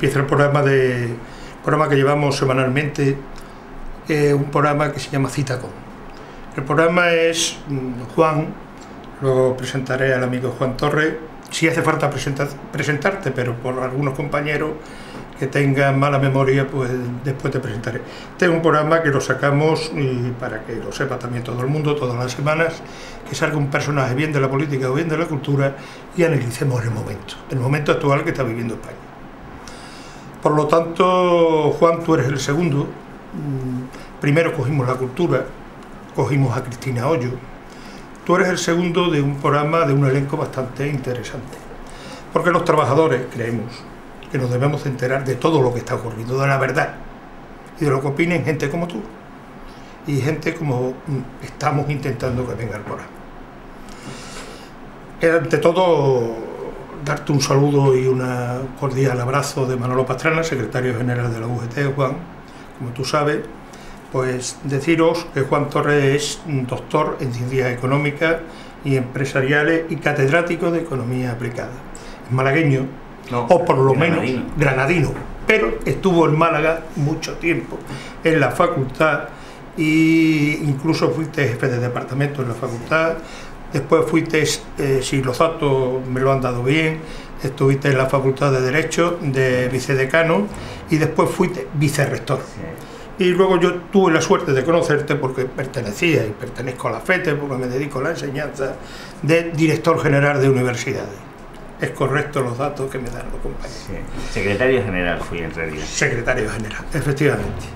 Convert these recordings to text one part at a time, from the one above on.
empieza el programa que llevamos semanalmente, un programa que se llama Cita Con. El programa es Juan, luego presentaré al amigo Juan Torres, si hace falta presentarte, pero por algunos compañeros que tengan mala memoria, pues después te presentaré. Este es un programa que lo sacamos, y para que lo sepa también todo el mundo, todas las semanas, que salga un personaje bien de la política o bien de la cultura y analicemos el momento actual que está viviendo España. Por lo tanto, Juan, tú eres el segundo. Primero cogimos la cultura, cogimos a Cristina Hoyo. Tú eres el segundo de un programa, de un elenco bastante interesante, porque los trabajadores creemos que nos debemos enterar de todo lo que está ocurriendo, de la verdad, y de lo que opinen gente como tú, y gente como estamos intentando que venga al programa. Ante todo, darte un saludo y un cordial abrazo de Manolo Pastrana, secretario general de la UGT, Juan, como tú sabes. Pues deciros que Juan Torres es un doctor en ciencias económicas y empresariales y catedrático de economía aplicada. Es malagueño, no, o por lo menos granadino, pero estuvo en Málaga mucho tiempo en la facultad, e incluso fuiste jefe de departamento en la facultad. Después fuiste, si los datos me lo han dado bien, estuviste en la Facultad de Derecho de vicedecano y después fuiste vicerrector. Sí. Y luego yo tuve la suerte de conocerte porque pertenecía y pertenezco a la FETE, porque me dedico a la enseñanza, de director general de universidades. Es correcto los datos que me dan los compañeros. Sí. Secretario general fui en realidad. Secretario general, efectivamente.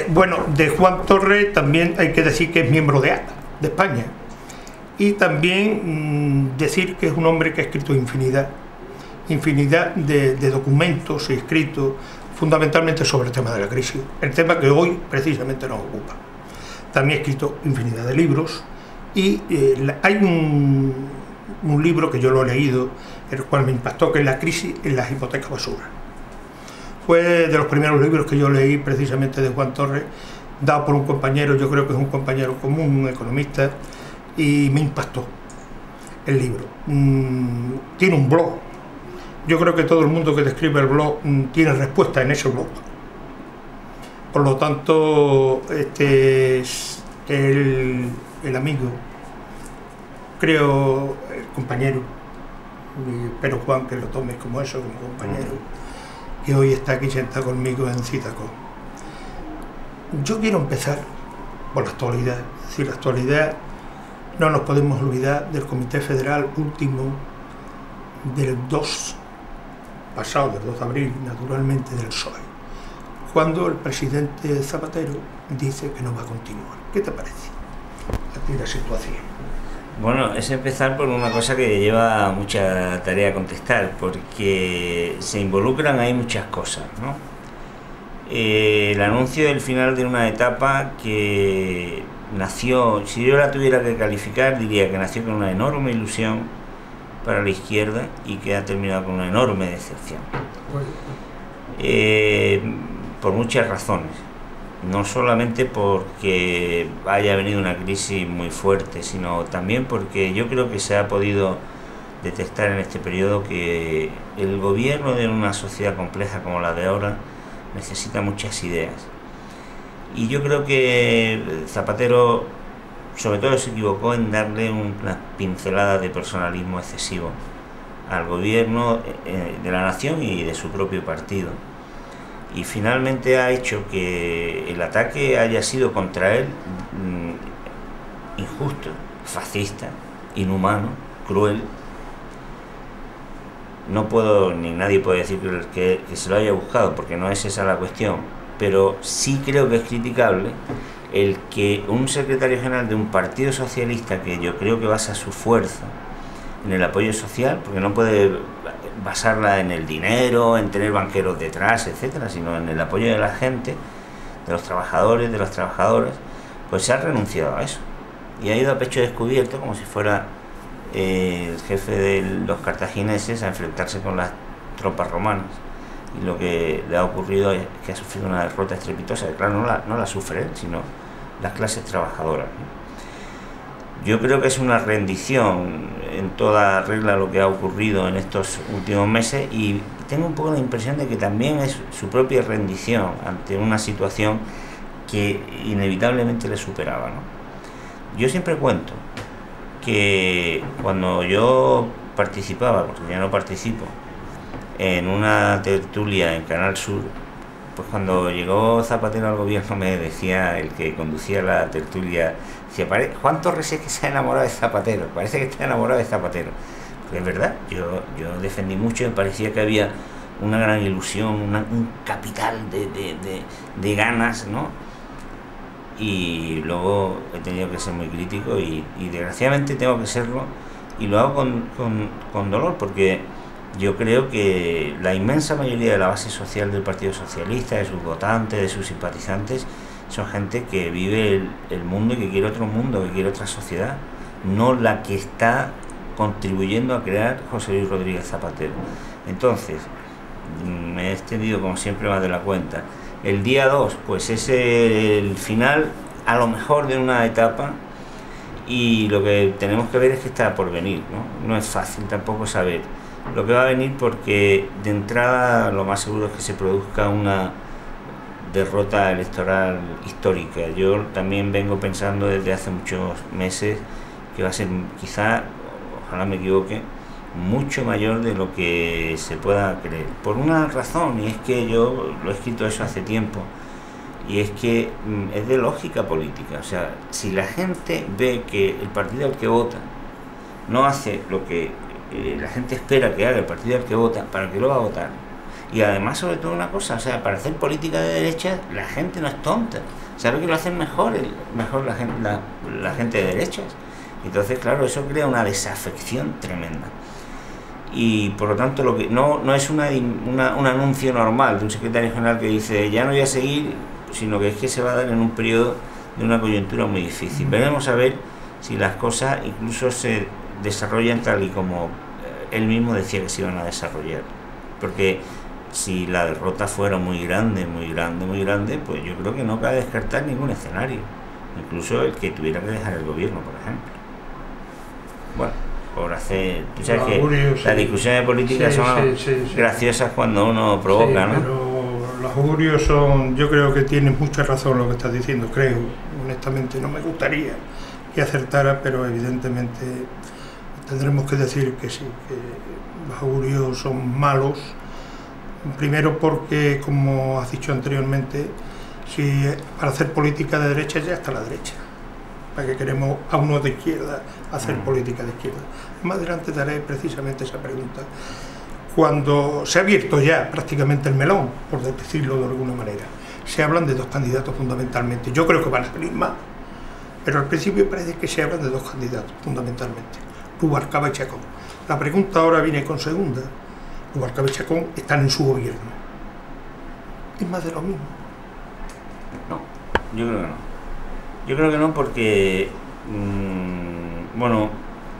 Bueno, de Juan Torres también hay que decir que es miembro de ATA, de España. Y también decir que es un hombre que ha escrito infinidad de documentos y escritos, fundamentalmente sobre el tema de la crisis, el tema que hoy precisamente nos ocupa. También ha escrito infinidad de libros y hay un libro que yo lo he leído, el cual me impactó, que es La crisis en las hipotecas basura. Fue de los primeros libros que yo leí precisamente de Juan Torres, dado por un compañero, yo creo que es un compañero común, un economista, y me impactó el libro. Tiene un blog. Yo creo que todo el mundo que describe el blog tiene respuesta en ese blog. Por lo tanto, este es el amigo, creo, el compañero, y espero, Juan, que lo tomes como eso, como compañero, que hoy está aquí sentado conmigo en Citacon. Yo quiero empezar por la actualidad. Si la actualidad, no nos podemos olvidar del Comité Federal último del 2 pasado, del 2 de abril, naturalmente, del PSOE, cuando el presidente Zapatero dice que no va a continuar. ¿Qué te parece a ti la situación? Bueno, es empezar por una cosa que lleva mucha tarea contestar, porque se involucran ahí muchas cosas, ¿no? El anuncio del final de una etapa que nació, si yo la tuviera que calificar, diría que nació con una enorme ilusión para la izquierda y que ha terminado con una enorme decepción. Por muchas razones, no solamente porque haya venido una crisis muy fuerte, sino también porque yo creo que se ha podido detectar en este periodo que el gobierno de una sociedad compleja como la de ahora necesita muchas ideas. Y yo creo que Zapatero sobre todo se equivocó en darle una pincelada de personalismo excesivo al gobierno de la nación y de su propio partido. Y finalmente ha hecho que el ataque haya sido contra él injusto, fascista, inhumano, cruel. No puedo, ni nadie puede decir que se lo haya buscado, porque no es esa la cuestión, pero sí creo que es criticable el que un secretario general de un partido socialista, que yo creo que basa su fuerza en el apoyo social, porque no puede basarla en el dinero, en tener banqueros detrás, etcétera, sino en el apoyo de la gente, de los trabajadores, de las trabajadoras, pues se ha renunciado a eso y ha ido a pecho descubierto, como si fuera el jefe de los cartagineses, a enfrentarse con las tropas romanas. Y lo que le ha ocurrido es que ha sufrido una derrota estrepitosa, que claro, no la sufre él, sino las clases trabajadoras, ¿no? Yo creo que es una rendición en toda regla lo que ha ocurrido en estos últimos meses, y tengo un poco la impresión de que también es su propia rendición ante una situación que inevitablemente le superaba, ¿no? Yo siempre cuento que cuando yo participaba, porque ya no participo, en una tertulia en Canal Sur, pues cuando llegó Zapatero al gobierno me decía el que conducía la tertulia, decía, Juan Torres es que se ha enamorado de Zapatero, parece que está enamorado de Zapatero. Pues es verdad, yo defendí mucho, me parecía que había una gran ilusión, un capital de ganas, ¿no? Y luego he tenido que ser muy crítico y desgraciadamente tengo que serlo, y lo hago con dolor, porque yo creo que la inmensa mayoría de la base social del Partido Socialista, de sus votantes, de sus simpatizantes, son gente que vive el mundo y que quiere otro mundo, que quiere otra sociedad, no la que está contribuyendo a crear José Luis Rodríguez Zapatero. Entonces, me he extendido como siempre más de la cuenta. El día 2, pues es el final, a lo mejor, de una etapa, y lo que tenemos que ver es que está por venir, ¿no? No es fácil tampoco saber lo que va a venir, porque de entrada lo más seguro es que se produzca una derrota electoral histórica. Yo también vengo pensando desde hace muchos meses que va a ser, quizá, ojalá me equivoque, mucho mayor de lo que se pueda creer, por una razón, y es que yo lo he escrito eso hace tiempo, y es que es de lógica política. O sea, si la gente ve que el partido al que vota no hace lo que la gente espera que haga el partido al que vota, ¿para qué lo va a votar? Y además, sobre todo, una cosa, o sea, para hacer política de derecha, la gente no es tonta, sabe que lo hacen mejor la gente de derechas. Entonces, claro, eso crea una desafección tremenda. Y por lo tanto, lo que no es un anuncio normal de un secretario general que dice ya no voy a seguir, sino que es que se va a dar en un periodo de una coyuntura muy difícil. Veremos a ver si las cosas incluso se desarrollan tal y como él mismo decía que se iban a desarrollar, porque si la derrota fuera muy grande, pues yo creo que no cabe descartar ningún escenario, incluso el que tuviera que dejar el gobierno, por ejemplo. Bueno, por hacer, tú sabes que las discusiones políticas son graciosas cuando uno provoca, ¿no? Pero los augurios son, yo creo que tienes mucha razón lo que estás diciendo, creo, honestamente no me gustaría que acertara, pero evidentemente tendremos que decir que sí, que los augurios son malos. Primero porque, como has dicho anteriormente, si para hacer política de derecha ya está la derecha. ¿Para qué queremos a uno de izquierda hacer política de izquierda? Más adelante daré precisamente esa pregunta. Cuando se ha abierto ya prácticamente el melón, por decirlo de alguna manera, se hablan de dos candidatos fundamentalmente. Yo creo que van a salir más, pero al principio parece que se hablan de dos candidatos fundamentalmente, Rubalcaba y Chacón. La pregunta ahora viene con segunda. Rubalcaba y Chacón están en su gobierno. ¿Es más de lo mismo? No, yo creo que no. Yo creo que no, porque bueno,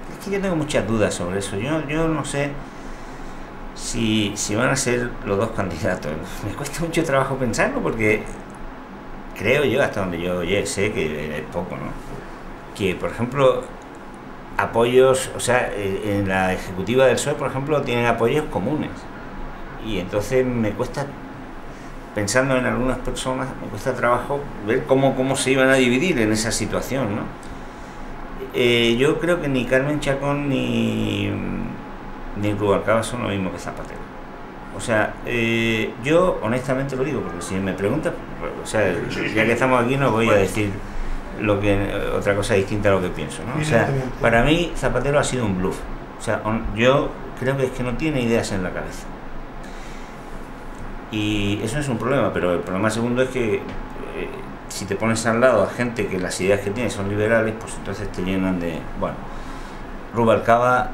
es que yo tengo muchas dudas sobre eso. Yo no sé si van a ser los dos candidatos. Me cuesta mucho trabajo pensarlo, porque creo yo, hasta donde yo sé que es poco, ¿no? Que, por ejemplo, apoyos, o sea, en la ejecutiva del PSOE, por ejemplo, tienen apoyos comunes, y entonces me cuesta, pensando en algunas personas, me cuesta trabajo ver cómo se iban a dividir en esa situación, ¿no? Yo creo que ni Carmen Chacón ni Rubalcaba son lo mismo que Zapatero. O sea, yo honestamente lo digo, porque si me preguntas, o sea, ya que estamos aquí no voy a decir otra cosa distinta a lo que pienso, ¿no? O sea, para mí Zapatero ha sido un bluff. O sea, yo creo que es que no tiene ideas en la cabeza. Y eso es un problema, pero el problema segundo es que si te pones al lado a gente que las ideas que tiene son liberales, pues entonces te llenan de... Bueno, Rubalcaba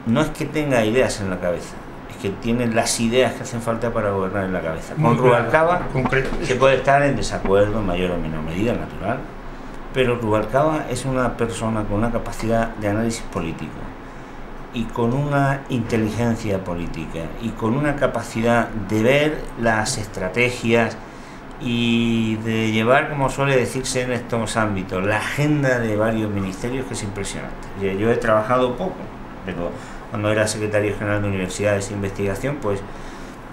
no es que tenga ideas en la cabeza, es que tiene las ideas que hacen falta para gobernar en la cabeza. Con Rubalcaba se puede estar en desacuerdo en mayor o menor medida, natural, pero Rubalcaba es una persona con una capacidad de análisis político, y con una inteligencia política, y con una capacidad de ver las estrategias y de llevar, como suele decirse en estos ámbitos, la agenda de varios ministerios, que es impresionante. Yo he trabajado poco, pero cuando era secretario general de universidades e investigación, pues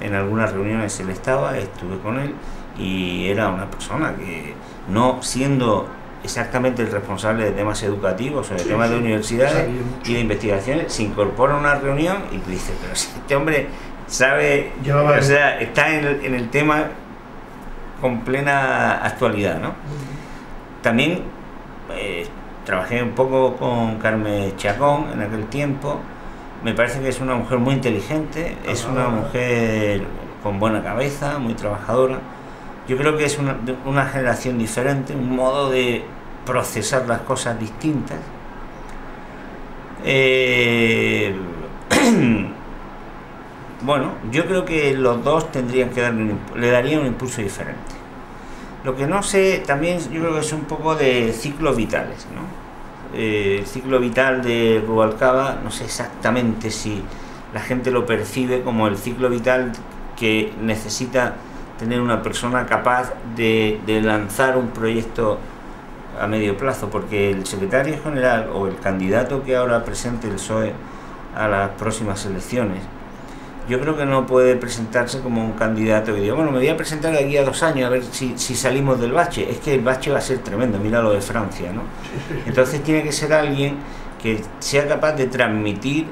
en algunas reuniones él estaba, estuve con él, y era una persona que, no siendo exactamente el responsable de temas educativos o de temas de universidades y de investigaciones, se incorpora a una reunión y tú dices, pero si este hombre sabe, o sea, está en el tema con plena actualidad, ¿no? También trabajé un poco con Carmen Chacón en aquel tiempo. Me parece que es una mujer muy inteligente, es una mujer con buena cabeza, muy trabajadora. Yo creo que es una generación diferente, un modo de procesar las cosas distintas. Bueno, yo creo que los dos tendrían que le darían un impulso diferente. Lo que no sé, también yo creo que es un poco de ciclos vitales, ¿no? El ciclo vital de Rubalcaba, no sé exactamente si la gente lo percibe como el ciclo vital que necesita tener una persona capaz de lanzar un proyecto a medio plazo, porque el secretario general o el candidato que ahora presente el PSOE a las próximas elecciones, yo creo que no puede presentarse como un candidato que diga, bueno, me voy a presentar de aquí a 2 años a ver si salimos del bache. Es que el bache va a ser tremendo, mira lo de Francia, ¿no? Entonces tiene que ser alguien que sea capaz de transmitir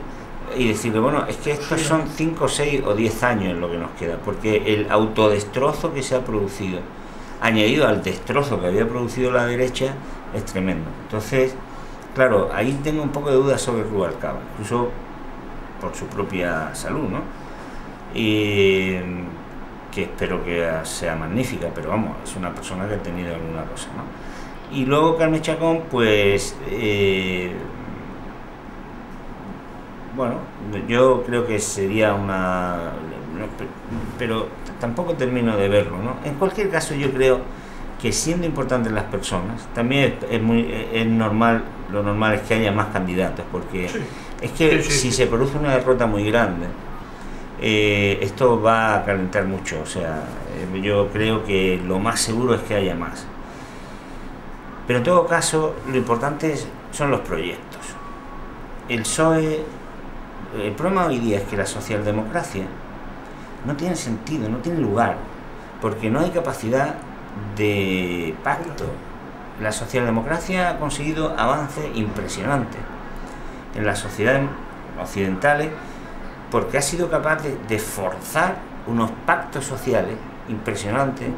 y decirle, bueno, es que estos son 5, 6 o 10 años lo que nos queda, porque el autodestrozo que se ha producido, añadido al destrozo que había producido la derecha, es tremendo. Entonces, claro, ahí tengo un poco de dudas sobre Rubalcaba, incluso por su propia salud, ¿no? Y que espero que sea magnífica, pero vamos, es una persona que ha tenido alguna cosa, ¿no? Y luego Carmen Chacón, pues bueno, yo creo que sería pero tampoco termino de verlo, ¿no? En cualquier caso, yo creo que siendo importantes las personas, también es normal, lo normal es que haya más candidatos, porque es que si se produce una derrota muy grande, esto va a calentar mucho. O sea, yo creo que lo más seguro es que haya más. Pero en todo caso, lo importante son los proyectos. El PSOE, el problema hoy día es que la socialdemocracia no tiene sentido, no tiene lugar, porque no hay capacidad de pacto. La socialdemocracia ha conseguido avances impresionantes en las sociedades occidentales porque ha sido capaz de forzar unos pactos sociales impresionantes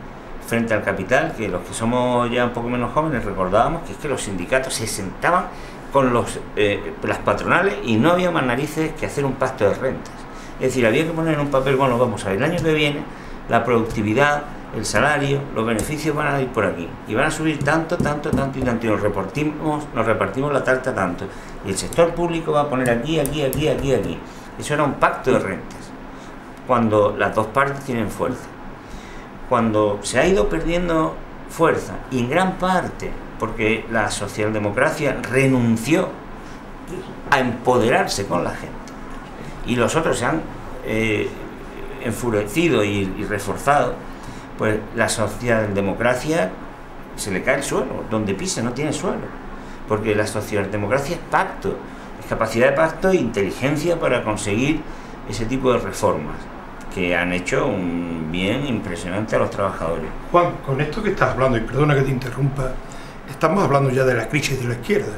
frente al capital, que los que somos ya un poco menos jóvenes recordábamos que es que los sindicatos se sentaban con las patronales y no había más narices que hacer un pacto de rentas. Es decir, había que poner en un papel, bueno, vamos a ver, el año que viene la productividad, el salario, los beneficios van a ir por aquí y van a subir tanto, tanto, tanto y tanto, y nos repartimos la tarta tanto, y el sector público va a poner aquí, aquí, aquí, aquí, aquí. Eso era un pacto de rentas, cuando las dos partes tienen fuerza. Cuando se ha ido perdiendo fuerza, y en gran parte porque la socialdemocracia renunció a empoderarse con la gente, y los otros se han enfurecido y reforzado, pues la socialdemocracia se le cae el suelo, donde pisa no tiene suelo, porque la socialdemocracia es pacto, es capacidad de pacto e inteligencia para conseguir ese tipo de reformas que han hecho un bien impresionante a los trabajadores. Juan, con esto que estás hablando, y perdona que te interrumpa, estamos hablando ya de la crisis de la izquierda.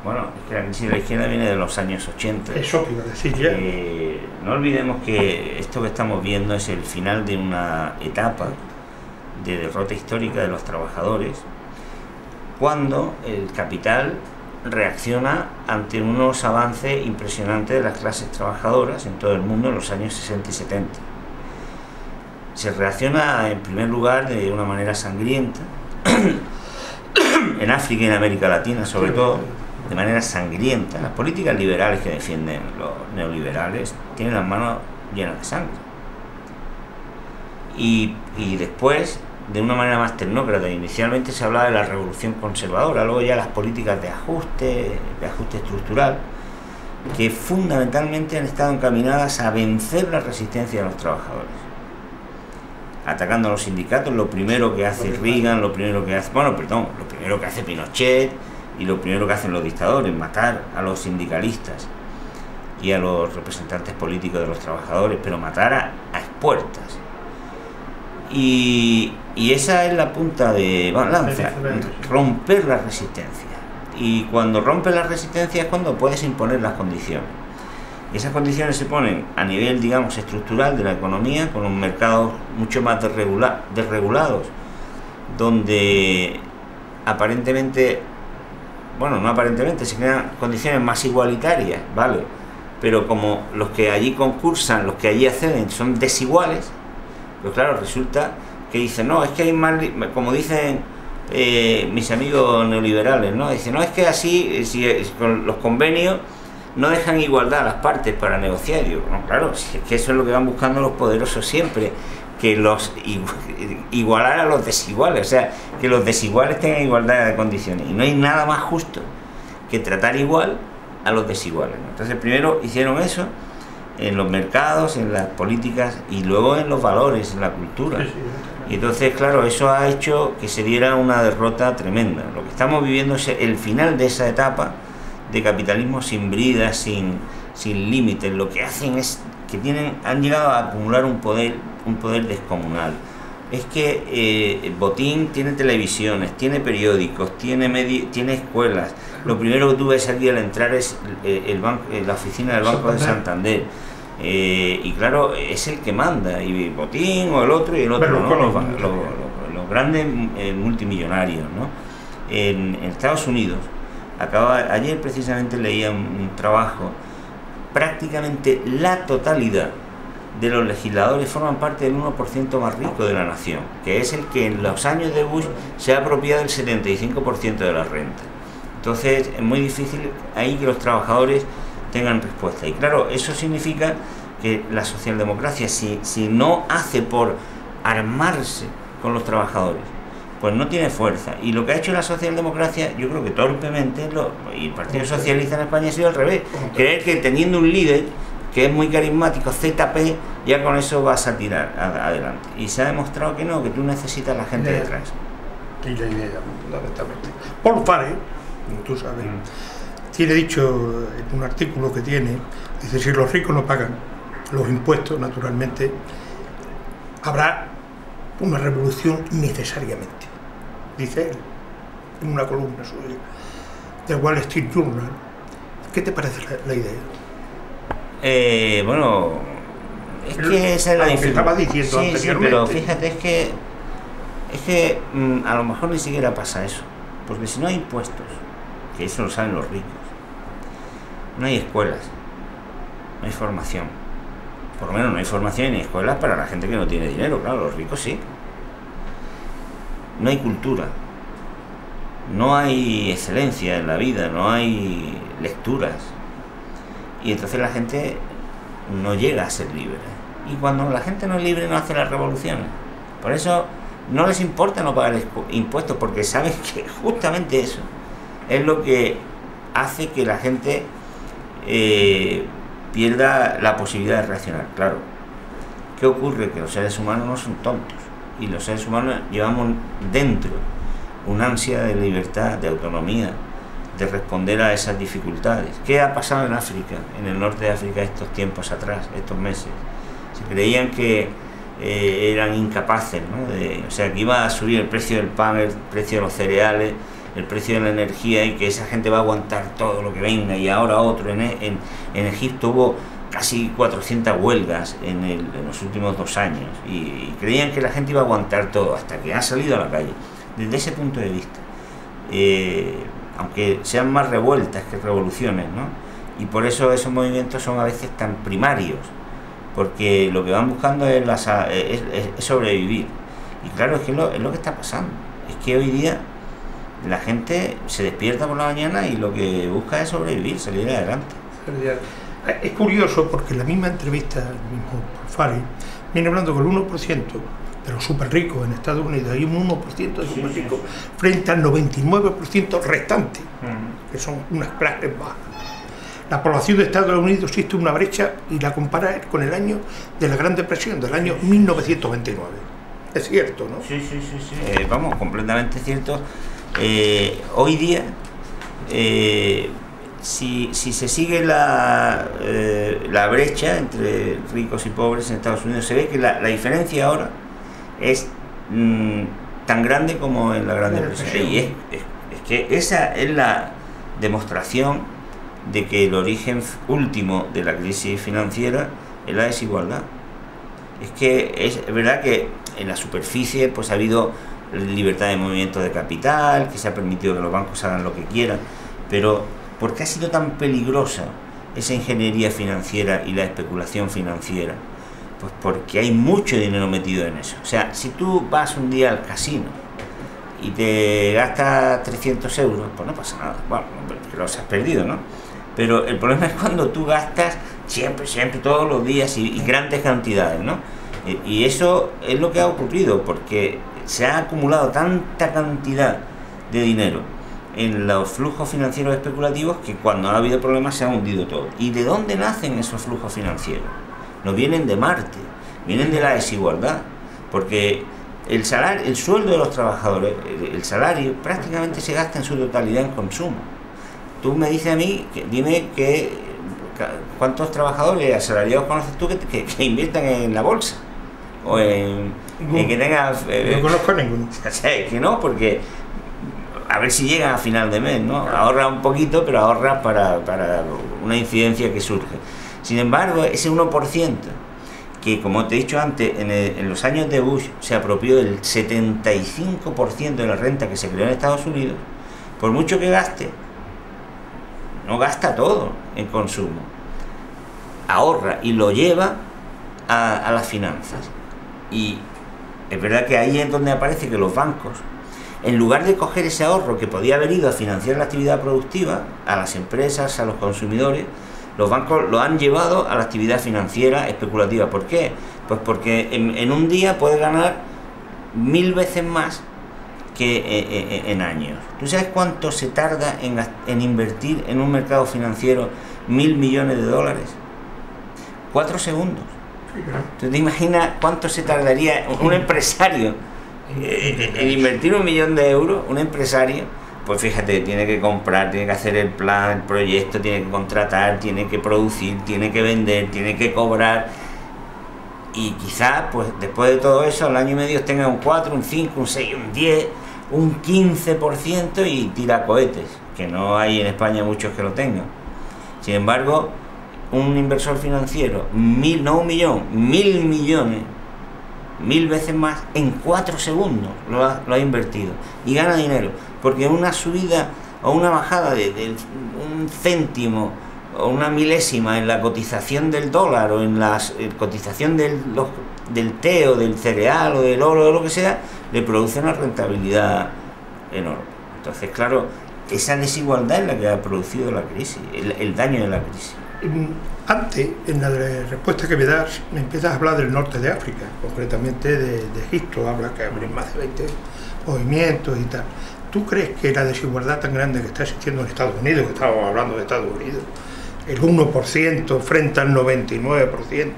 Bueno, es que la crisis de la izquierda viene de los años 80. Eso que iba a decir ya. No olvidemos que esto que estamos viendo es el final de una etapa de derrota histórica de los trabajadores, cuando el capital reacciona ante unos avances impresionantes de las clases trabajadoras en todo el mundo en los años 60 y 70. Se reacciona en primer lugar de una manera sangrienta, en África y en América Latina sobre todo, de manera sangrienta. Las políticas liberales que defienden los neoliberales tienen las manos llenas de sangre. Y después, de una manera más tecnócrata, inicialmente se hablaba de la revolución conservadora, luego ya las políticas de ajuste estructural, que fundamentalmente han estado encaminadas a vencer la resistencia de los trabajadores, atacando a los sindicatos. Lo primero que hace Reagan, lo primero que hace Pinochet y lo primero que hacen los dictadores, matar a los sindicalistas y a los representantes políticos de los trabajadores, pero matar a puertas. Y esa es la punta de lanza, romper la resistencia. Y cuando rompes la resistencia es cuando puedes imponer las condiciones. Y esas condiciones se ponen a nivel, digamos, estructural de la economía, con un mercado mucho más desregulados, donde aparentemente, bueno, no aparentemente, se crean condiciones más igualitarias, ¿vale? Pero como los que allí concursan, los que allí acceden son desiguales, pues claro, resulta que dicen, no, es que hay más, como dicen mis amigos neoliberales, ¿no? Dicen, no, es que así, si con los convenios no dejan igualdad a las partes para negociar. Digo, no, claro, si es que eso es lo que van buscando los poderosos siempre, que los igualar a los desiguales, o sea, que los desiguales tengan igualdad de condiciones. Y no hay nada más justo que tratar igual a los desiguales, ¿no? Entonces primero hicieron eso en los mercados, en las políticas y luego en los valores, en la cultura. Y entonces, claro, eso ha hecho que se diera una derrota tremenda. Lo que estamos viviendo es el final de esa etapa de capitalismo sin bridas, sin límites. Lo que hacen es que han llegado a acumular un poder descomunal. Es que Botín tiene televisiones, tiene periódicos, tiene escuelas. Lo primero que tú ves aquí al entrar es la oficina del Banco de Santander. Y claro, es el que manda, y Botín o el otro y el otro, ¿no? Los grandes multimillonarios, ¿no? En Estados Unidos, ayer precisamente leía un trabajo, prácticamente la totalidad de los legisladores forman parte del 1% más rico de la nación, que es el que en los años de Bush se ha apropiado del 75% de la renta. Entonces es muy difícil ahí que los trabajadores tengan respuesta. Y claro, eso significa que la socialdemocracia, si no hace por armarse con los trabajadores, pues no tiene fuerza. Y lo que ha hecho la socialdemocracia, yo creo que torpemente, y el Partido Socialista en España ha sido al revés, creer que teniendo un líder que es muy carismático, ZP, ya con eso vas a tirar adelante. Y se ha demostrado que no, que tú necesitas a la gente detrás. Y la idea, fundamentalmente. Paul Farey, tú sabes, tiene dicho en un artículo que tiene, dice, si los ricos no pagan los impuestos, naturalmente, habrá una revolución necesariamente. Dice él, en una columna suya, del Wall Street Journal. ¿Qué te parece la idea? Bueno, es que esa es la dificultad. Estaba diciendo anteriormente. Sí, pero fíjate, es que a lo mejor ni siquiera pasa eso, porque si no hay impuestos, que eso lo saben los ricos, no hay escuelas, no hay formación, por lo menos no hay formación ni escuelas para la gente que no tiene dinero, claro, los ricos sí, no hay cultura, no hay excelencia en la vida, no hay lecturas. Y entonces la gente no llega a ser libre. Y cuando la gente no es libre no hace las revoluciones. Por eso no les importa no pagar impuestos, porque saben que justamente eso es lo que hace que la gente pierda la posibilidad de reaccionar. Claro, ¿qué ocurre? Que los seres humanos no son tontos. Y los seres humanos llevamos dentro una ansia de libertad, de autonomía, de responder a esas dificultades. ¿Qué ha pasado en África, en el norte de África estos tiempos atrás, estos meses? Se creían que eran incapaces, ¿no? O sea, que iba a subir el precio del pan, el precio de los cereales, el precio de la energía, y que esa gente va a aguantar todo lo que venga. Y ahora otro, en Egipto hubo casi 400 huelgas en los últimos 2 años, y creían que la gente iba a aguantar todo, hasta que ha salido a la calle. Desde ese punto de vista, aunque sean más revueltas que revoluciones, ¿no? Y por eso esos movimientos son a veces tan primarios, porque lo que van buscando es sobrevivir. Y claro, es que es lo que está pasando. Es que hoy día la gente se despierta por la mañana y lo que busca es sobrevivir, salir adelante. Es curioso porque en la misma entrevista, el mismo Farey viene hablando con el 1% de los súper ricos en Estados Unidos, hay un 1% de súper ricos frente al 99% restante, que son unas clases bajas. La población de Estados Unidos existe una brecha y la compara con el año de la Gran Depresión, del año 1929. Es cierto, ¿no? Sí. Vamos, completamente cierto. Hoy día si se sigue la brecha entre ricos y pobres en Estados Unidos, se ve que la diferencia ahora es tan grande como en la Gran Depresión. Y es que esa es la demostración de que el origen último de la crisis financiera es la desigualdad. Es que es verdad que en la superficie pues ha habido libertad de movimiento de capital, que se ha permitido que los bancos hagan lo que quieran, pero ¿por qué ha sido tan peligrosa esa ingeniería financiera y la especulación financiera? Pues porque hay mucho dinero metido en eso. O sea, si tú vas un día al casino y te gastas 300 euros, pues no pasa nada. Bueno, que los has perdido, ¿no? Pero el problema es cuando tú gastas siempre, todos los días y grandes cantidades, ¿no? Y eso es lo que ha ocurrido, porque se ha acumulado tanta cantidad de dinero en los flujos financieros especulativos que cuando ha habido problemas se ha hundido todo. ¿Y de dónde nacen esos flujos financieros? No vienen de Marte, vienen de la desigualdad, porque el sueldo de los trabajadores, el salario prácticamente se gasta en su totalidad en consumo. Tú me dices a mí, dime cuántos trabajadores asalariados conoces tú que inviertan en la bolsa o en que tengan... no conozco ninguno. O sea, que no, porque a ver si llegan a final de mes, ¿no? Ahorra un poquito, pero ahorra para una incidencia que surge. Sin embargo, ese 1%, que como te he dicho antes, en los años de Bush se apropió del 75% de la renta que se creó en Estados Unidos, por mucho que gaste, no gasta todo en consumo, ahorra y lo lleva a las finanzas. Y es verdad que ahí es donde aparece que los bancos, en lugar de coger ese ahorro que podía haber ido a financiar la actividad productiva, a las empresas, a los consumidores, los bancos lo han llevado a la actividad financiera especulativa. ¿Por qué? Pues porque en un día puedes ganar 1000 veces más que en años. ¿Tú sabes cuánto se tarda en invertir en un mercado financiero 1000 millones de dólares? 4 segundos. ¿Tú te imaginas cuánto se tardaría un empresario en invertir 1 millón de euros? Un empresario, pues fíjate, tiene que comprar, tiene que hacer el plan, el proyecto, tiene que contratar, tiene que producir, tiene que vender, tiene que cobrar. Y quizás, pues después de todo eso, al año y medio tenga un 4, un 5, un 6, un 10, un 15% y tira cohetes, que no hay en España muchos que lo tengan. Sin embargo, un inversor financiero, no 1 millón, 1000 millones, 1000 veces más, en 4 segundos lo ha invertido y gana dinero, porque una subida o una bajada de un céntimo o una milésima en la cotización del dólar o en la cotización del té o del cereal o del oro o lo que sea, le produce una rentabilidad enorme. Entonces, claro, esa desigualdad es la que ha producido la crisis, el daño de la crisis. Antes, en la respuesta que me das, me empiezas a hablar del norte de África, concretamente de Egipto, habla que hay más de 20 movimientos y tal. ¿Tú crees que la desigualdad tan grande que está existiendo en Estados Unidos, que estamos hablando de Estados Unidos, el 1% frente al 99%,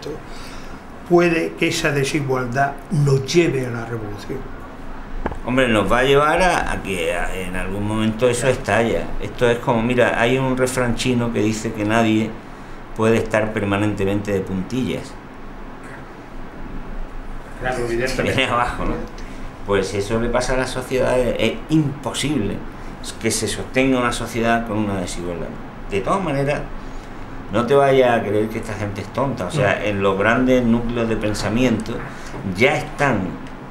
puede que esa desigualdad nos lleve a la revolución? Hombre, nos va a llevar a que en algún momento eso estalla. Esto es como, mira, hay un refrán chino que dice que nadie puede estar permanentemente de puntillas. Claro, se viene abajo, ¿no? Pues eso le pasa a las sociedades. Es imposible que se sostenga una sociedad con una desigualdad. De todas maneras, no te vayas a creer que esta gente es tonta. O sea, en los grandes núcleos de pensamiento ya están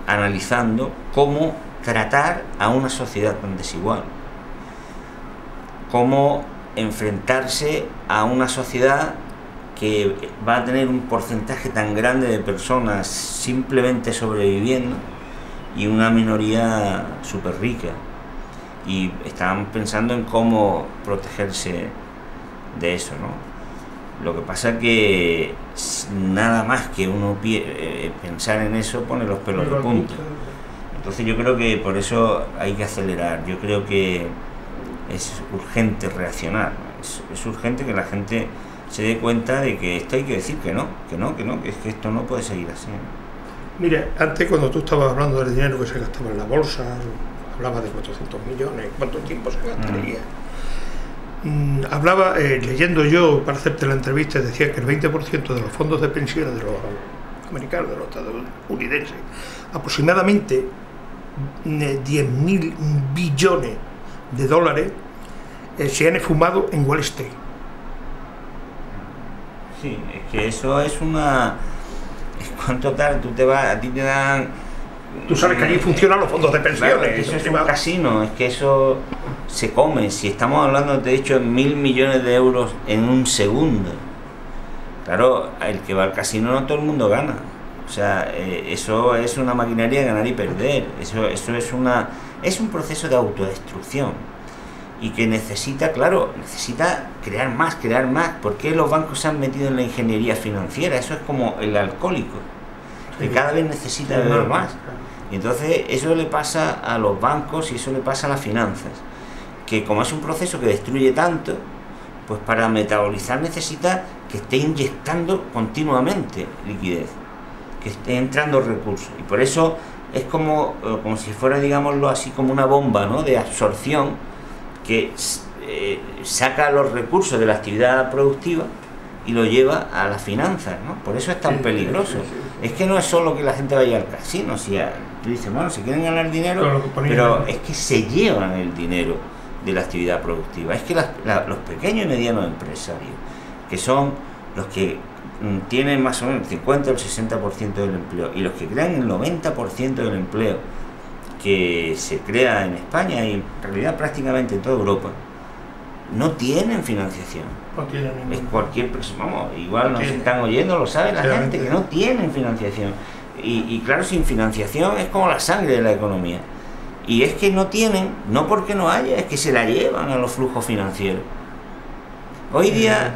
analizando cómo tratar a una sociedad tan desigual, cómo enfrentarse a una sociedad que va a tener un porcentaje tan grande de personas simplemente sobreviviendo y una minoría súper rica, y están pensando en cómo protegerse de eso, ¿no? Lo que pasa es que nada más que uno pensar en eso pone los pelos de punta. Entonces yo creo que por eso hay que acelerar. Yo creo que es urgente reaccionar. Es urgente que la gente se dé cuenta de que esto hay que decir que es que esto no puede seguir así. Mira, antes cuando tú estabas hablando del dinero que se gastaba en la bolsa, hablabas de 400 millones, ¿cuánto tiempo se gastaría? hablaba, leyendo yo para hacerte la entrevista, decía que el 20% de los fondos de pensiones de los americanos, de los estadounidenses, aproximadamente 10.000 billones de dólares, se han esfumado en Wall Street. Sí, es que eso es una... ¿Cuánto tal? Tú te vas, a ti te dan... Tú sabes que allí funcionan los fondos de pensiones. Claro, eso es un casino, es que eso se come. Si estamos hablando, de hecho, en 1.000 millones de euros en un segundo. Claro, el que va al casino no todo el mundo gana. O sea, eso es una maquinaria de ganar y perder. Eso es un proceso de autodestrucción. Y que necesita, claro, necesita crear más. ¿Por qué los bancos se han metido en la ingeniería financiera? Eso es como el alcohólico, que cada vez necesita beber más. Y entonces eso le pasa a los bancos y eso le pasa a las finanzas, que como es un proceso que destruye tanto, pues para metabolizar necesita que esté inyectando continuamente liquidez, que esté entrando recursos. Y por eso es como si fuera, digámoslo así, como una bomba, ¿no?, de absorción que saca los recursos de la actividad productiva y lo lleva a las finanzas, ¿no? Por eso es tan peligroso. Es que no es solo que la gente vaya al casino, si tú dices, bueno, si quieren ganar dinero, pero es que se llevan el dinero de la actividad productiva. Es que los pequeños y medianos empresarios, que son los que tienen más o menos el 50 o el 60% del empleo, y los que crean el 90% del empleo que se crea en España y en realidad prácticamente en toda Europa, no tienen financiación. No tienen ningún... Es cualquier persona, vamos, igual nos están oyendo, lo sabe la gente, que no tienen financiación. Y claro, sin financiación es como la sangre de la economía. Y es que no tienen, no porque no haya, es que se la llevan a los flujos financieros. Hoy día,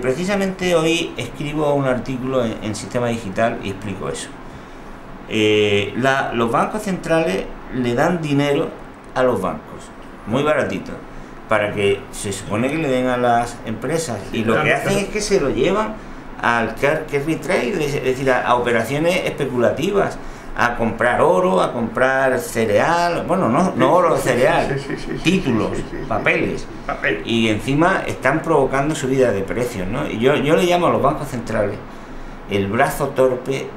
precisamente hoy escribo un artículo en Sistema Digital y explico eso. Los bancos centrales le dan dinero a los bancos, muy baratito, para que se supone que le den a las empresas, y lo que hacen es que se lo llevan al carry trade, es decir, a operaciones especulativas, a comprar oro, a comprar cereal, bueno, no oro, cereal, títulos, papeles, y encima están provocando subidas de precios, ¿no? Y yo le llamo a los bancos centrales el brazo torpe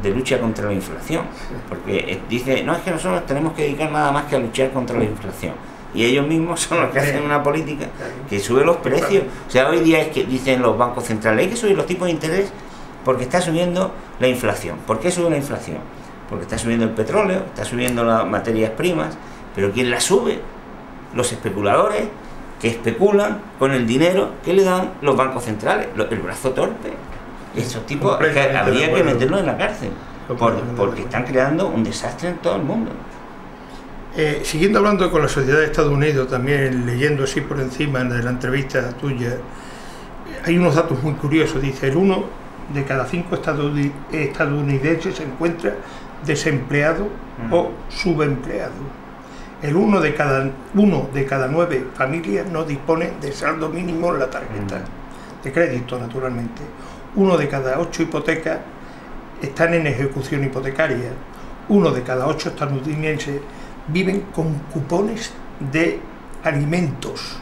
de lucha contra la inflación, porque dice, no, es que nosotros tenemos que dedicar nada más que a luchar contra la inflación, y ellos mismos son los que hacen una política que sube los precios. O sea, hoy día es que dicen los bancos centrales, hay que subir los tipos de interés porque está subiendo la inflación. ¿Por qué sube la inflación? Porque está subiendo el petróleo, está subiendo las materias primas, pero ¿quién la sube? Los especuladores que especulan con el dinero que le dan los bancos centrales, el brazo torpe. Esos tipos habría que meterlos en la cárcel, porque están creando un desastre en todo el mundo. Siguiendo hablando con la sociedad de Estados Unidos, también leyendo así por encima de la entrevista tuya, hay unos datos muy curiosos. Dice, el 1 de cada 5 estadounidenses se encuentra desempleado o subempleado. El 1 de cada 9 familias no dispone de saldo mínimo en la tarjeta de crédito, naturalmente. 1 de cada 8 hipotecas están en ejecución hipotecaria. 1 de cada 8 estadounidenses viven con cupones de alimentos.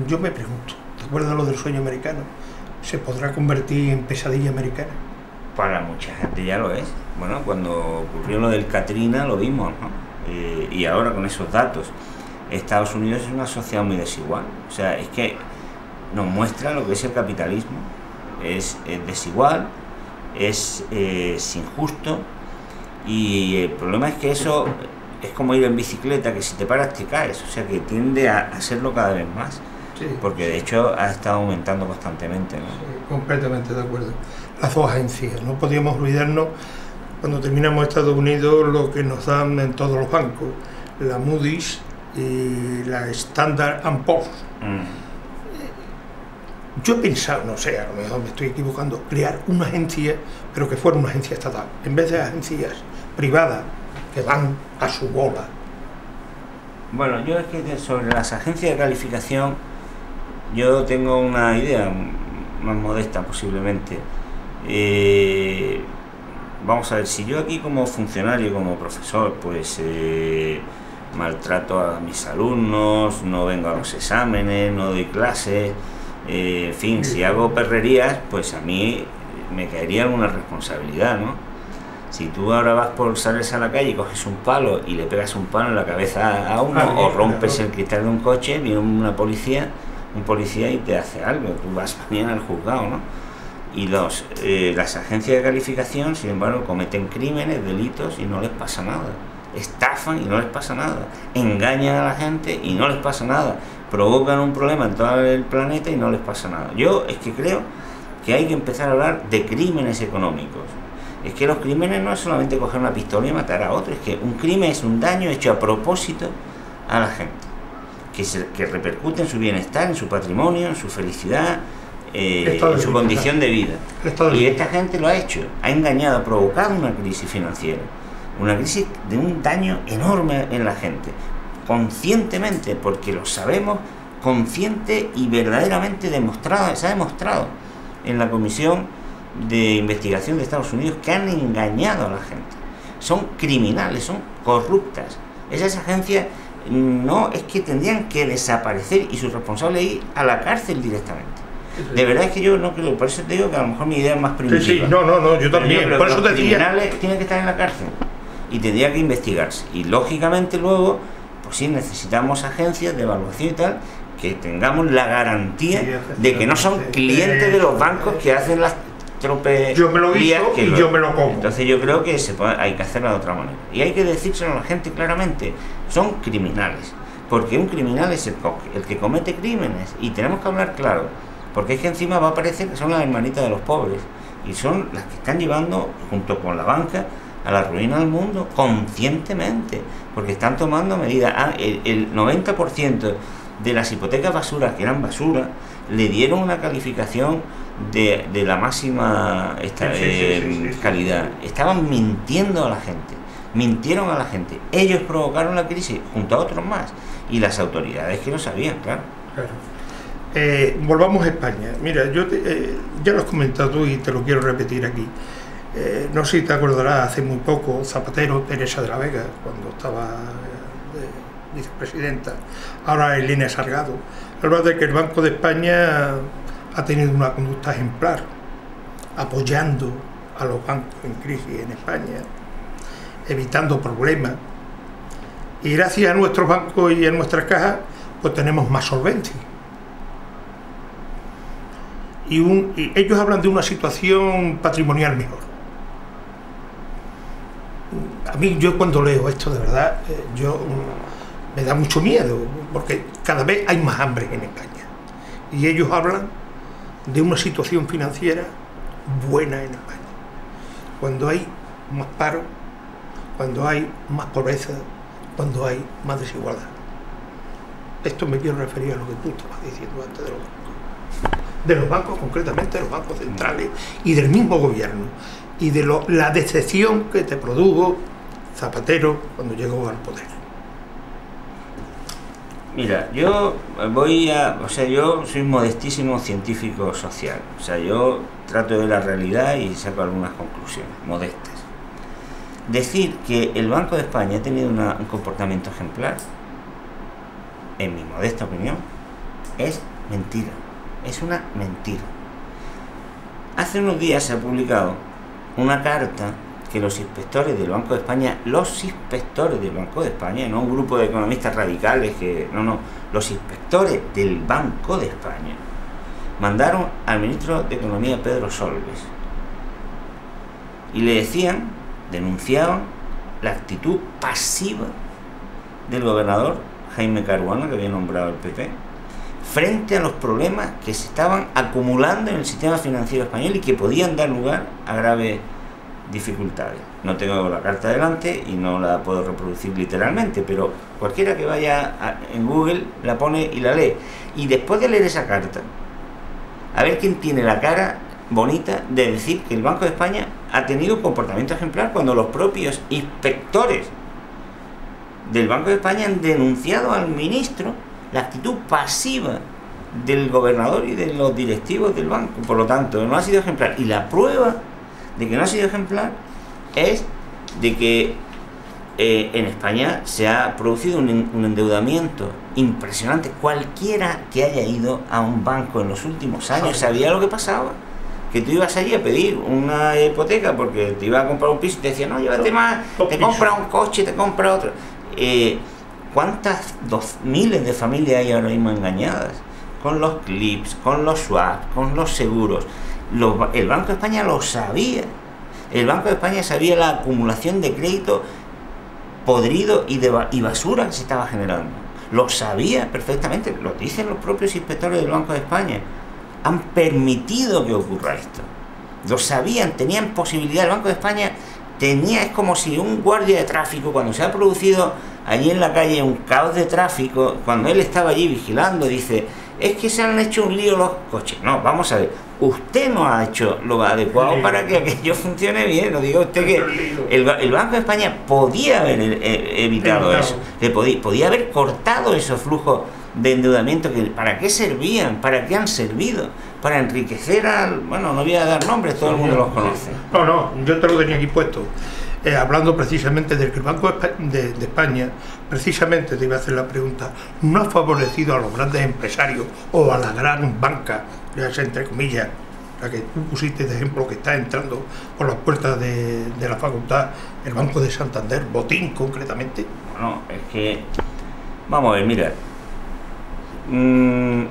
Yo me pregunto, ¿te acuerdas lo del sueño americano? ¿Se podrá convertir en pesadilla americana? Para mucha gente ya lo es. Bueno, cuando ocurrió lo del Katrina lo vimos, ¿no? Y ahora con esos datos, Estados Unidos es una sociedad muy desigual. O sea, es que nos muestra lo que es el capitalismo. Es desigual, es injusto, y el problema es que eso es como ir en bicicleta, que si te paras te caes. O sea, que tiende a hacerlo cada vez más. Sí, porque de hecho ha estado aumentando constantemente, ¿no? Sí, completamente de acuerdo. Las dos agencias, no podíamos olvidarnos cuando terminamos Estados Unidos lo que nos dan en todos los bancos, la Moody's y la Standard & Poor's. Yo he pensado, no sé, a lo mejor me estoy equivocando, crear una agencia, pero que fuera una agencia estatal, en vez de agencias privadas que van a su bola. Bueno, yo es que sobre las agencias de calificación yo tengo una idea más modesta posiblemente. Vamos a ver, si yo aquí como funcionario, como profesor, pues maltrato a mis alumnos, no vengo a los exámenes, no doy clases, en fin, si hago perrerías, pues a mí me caería alguna responsabilidad, ¿no? Si tú ahora sales a la calle y coges un palo y le pegas un palo en la cabeza a uno, o rompes el cristal de un coche, viene un policía y te hace algo, tú vas mañana al juzgado, ¿no? Y las agencias de calificación, sin embargo, cometen crímenes, delitos y no les pasa nada. Estafan y no les pasa nada. Engañan a la gente y no les pasa nada. Provocan un problema en todo el planeta y no les pasa nada. Yo es que creo que hay que empezar a hablar de crímenes económicos. Es que los crímenes no es solamente coger una pistola y matar a otro, es que un crimen es un daño hecho a propósito a la gente, que repercute en su bienestar, en su patrimonio, en su felicidad, en su condición de vida. Y esta gente lo ha hecho, ha engañado, ha provocado una crisis financiera, una crisis de un daño enorme en la gente, conscientemente, porque lo sabemos, consciente y verdaderamente demostrado, se ha demostrado en la Comisión de Investigación de Estados Unidos, que han engañado a la gente. Son criminales, son corruptas. Esas agencias no, es que tendrían que desaparecer y sus responsables ir a la cárcel directamente. De verdad es que yo no creo, por eso te digo que a lo mejor mi idea es más primitiva. No, yo también. Por eso los criminales tienen que estar en la cárcel y tendría que investigarse. Y lógicamente luego, pues sí, necesitamos agencias de evaluación y tal, que tengamos la garantía de que no son clientes de los bancos que hacen las tropelías. Yo me lo guiso y yo me lo como. Entonces yo creo que hay que hacerlo de otra manera. Y hay que decírselo a la gente claramente, son criminales. Porque un criminal es el que comete crímenes. Y tenemos que hablar claro. Porque es que encima va a parecer que son las hermanitas de los pobres. Y son las que están llevando, junto con la banca, a la ruina del mundo, conscientemente. Porque están tomando medidas. El 90% de las hipotecas basuras, que eran basura, le dieron una calificación de la máxima calidad. Estaban mintiendo a la gente, mintieron a la gente. Ellos provocaron la crisis junto a otros más, y las autoridades que lo sabían, claro. Volvamos a España. Mira, ya lo has comentado tú y te lo quiero repetir aquí. No sé si te acordarás, hace muy poco Zapatero, Teresa de la Vega, cuando estaba vicepresidenta, ahora Elena Salgado, habla de que el Banco de España ha tenido una conducta ejemplar, apoyando a los bancos en crisis en España, evitando problemas, y gracias a nuestros bancos y a nuestras cajas, pues tenemos más solvencia. Y ellos hablan de una situación patrimonial mejor. A mí, yo cuando leo esto, de verdad, me da mucho miedo, porque cada vez hay más hambre en España. Y ellos hablan de una situación financiera buena en España. Cuando hay más paro, cuando hay más pobreza, cuando hay más desigualdad. Esto me quiero referir a lo que tú estabas diciendo antes de los bancos. De los bancos, concretamente de los bancos centrales y del mismo gobierno. Y de la decepción que te produjo Zapatero cuando llegó al poder. Mira, yo soy un modestísimo científico social. O sea, yo trato de ver la realidad y saco algunas conclusiones modestas. Decir que el Banco de España ha tenido un comportamiento ejemplar, en mi modesta opinión, es mentira. Es una mentira. Hace unos días se ha publicado una carta que los inspectores del Banco de España, no un grupo de economistas radicales, los inspectores del Banco de España mandaron al ministro de Economía, Pedro Solbes, y le denunciaban la actitud pasiva del gobernador Jaime Caruana, que había nombrado el PP, frente a los problemas que se estaban acumulando en el sistema financiero español y que podían dar lugar a graves dificultades. No tengo la carta delante y no la puedo reproducir literalmente, pero cualquiera que vaya en Google la pone y la lee. Y después de leer esa carta, a ver quién tiene la cara bonita de decir que el Banco de España ha tenido un comportamiento ejemplar cuando los propios inspectores del Banco de España han denunciado al ministro la actitud pasiva del gobernador y de los directivos del banco. Por lo tanto, no ha sido ejemplar. Y la prueba de que no ha sido ejemplar es de que en España se ha producido un endeudamiento impresionante. Cualquiera que haya ido a un banco en los últimos años sabía lo que pasaba. Que tú ibas allí a pedir una hipoteca porque te iba a comprar un piso y te decían, no, llévate más, te compra un coche, te compra otro. ¿Cuántas miles de familias hay ahora mismo engañadas? Con los clips, con los swaps, con los seguros. El Banco de España lo sabía. El Banco de España sabía la acumulación de crédito podrido y basura que se estaba generando. Lo sabía perfectamente, lo dicen los propios inspectores del Banco de España. Han permitido que ocurra esto. Lo sabían, tenían posibilidad. El Banco de España es como si un guardia de tráfico, cuando se ha producido allí en la calle un caos de tráfico, cuando él estaba allí vigilando, dice, es que se han hecho un lío los coches. No, vamos a ver, usted no ha hecho lo adecuado para que aquello funcione bien. No diga usted que el Banco de España podía haber evitado eso, que podía haber cortado esos flujos de endeudamiento. ¿Para qué servían? ¿Para qué han servido? Para enriquecer al... Bueno, no voy a dar nombres, todo el mundo los conoce. No, yo te lo tenía aquí puesto. Hablando precisamente del que el Banco de España, precisamente te iba a hacer la pregunta, ¿no ha favorecido a los grandes empresarios o a la gran banca, ya sea entre comillas, la que tú pusiste de ejemplo, que está entrando por las puertas de la facultad, el Banco de Santander, Botín concretamente? Bueno, es que... Vamos a ver, mira. Un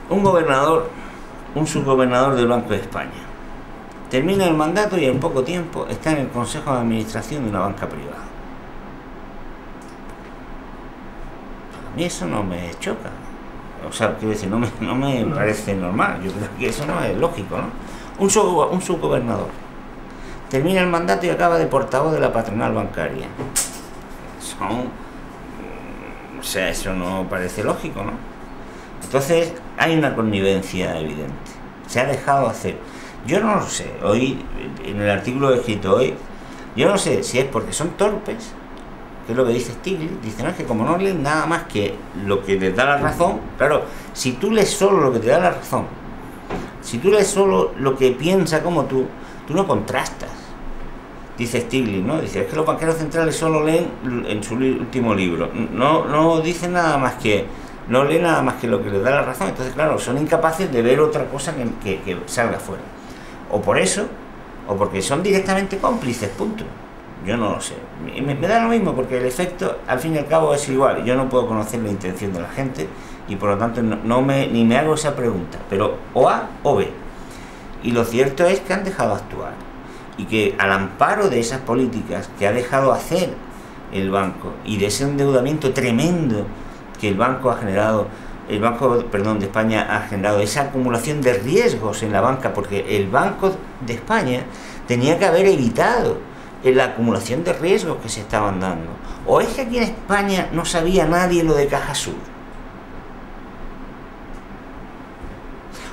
gobernador, un subgobernador del Banco de España, termina el mandato y en poco tiempo está en el Consejo de Administración de una banca privada. A mí eso no me choca. O sea, quiero decir, no me parece normal. Yo creo que eso no es lógico, ¿no? Un subgobernador termina el mandato y acaba de portavoz de la patronal bancaria. O sea, eso no parece lógico, ¿no? Entonces, hay una connivencia evidente. Se ha dejado hacer. Yo no lo sé. Hoy, en el artículo escrito hoy, yo no sé si es porque son torpes, que es lo que dice Stiglitz. Dice, no, es que como no leen nada más que lo que les da la razón, claro, si tú lees solo lo que te da la razón, si tú lees solo lo que piensa como tú no contrastas. Dice Stiglitz, ¿no? Dice, es que los banqueros centrales solo leen en su último libro. No dicen nada más que... No leen nada más que lo que les da la razón. Entonces, claro, son incapaces de ver otra cosa que salga fuera. O por eso, o porque son directamente cómplices, punto. Yo no lo sé. Me da lo mismo, porque el efecto, al fin y al cabo, es igual. Yo no puedo conocer la intención de la gente y, por lo tanto, ni me hago esa pregunta. Pero o A o B. Y lo cierto es que han dejado actuar. Y que al amparo de esas políticas que ha dejado hacer el banco y de ese endeudamiento tremendo que el Banco de España ha generado, esa acumulación de riesgos en la banca, porque el Banco de España tenía que haber evitado la acumulación de riesgos que se estaban dando. ¿O es que aquí en España no sabía nadie lo de Caja Sur?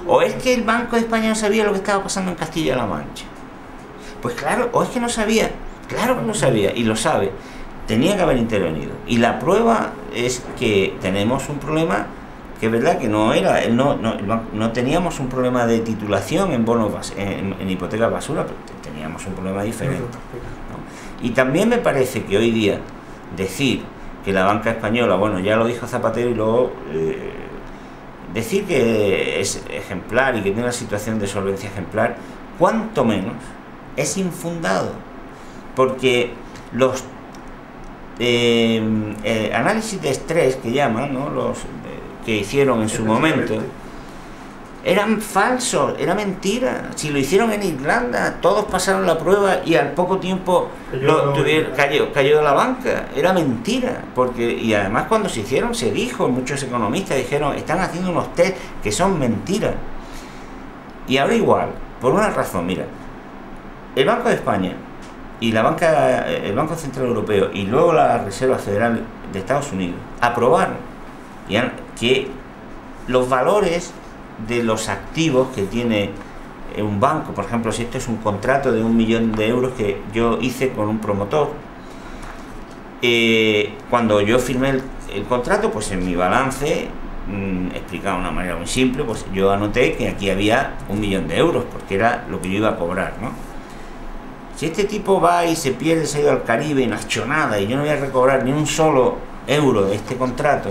¿O es que el Banco de España no sabía lo que estaba pasando en Castilla-La Mancha? Pues claro, o es que no sabía, claro que no sabía, y lo sabe. Tenía que haber intervenido. Y la prueba es que tenemos un problema que es verdad que no teníamos un problema de titulación en bonos en hipotecas basura, pero teníamos un problema diferente, ¿no? Y también me parece que hoy día decir que la banca española, bueno, ya lo dijo Zapatero, y luego decir que es ejemplar y que tiene una situación de solvencia ejemplar, cuanto menos es infundado, porque los análisis de estrés que llaman, ¿no? Los que hicieron en su momento eran falsos, era mentira. Si lo hicieron en Irlanda, todos pasaron la prueba y al poco tiempo cayó de la banca. Era mentira, y además cuando se hicieron se dijo, muchos economistas dijeron, están haciendo unos test que son mentiras. Y ahora igual, por una razón, mira, el Banco de España y el Banco Central Europeo y luego la Reserva Federal de Estados Unidos aprobaron que los valores de los activos que tiene un banco, por ejemplo, si esto es un contrato de 1 millón de euros que yo hice con un promotor, cuando yo firmé el contrato, pues en mi balance, explicado de una manera muy simple, pues yo anoté que aquí había 1 millón de euros, porque era lo que yo iba a cobrar, ¿no? Si este tipo va y se pierde, se ha ido al Caribe y no ha hecho nada, y yo no voy a recobrar ni un solo euro de este contrato,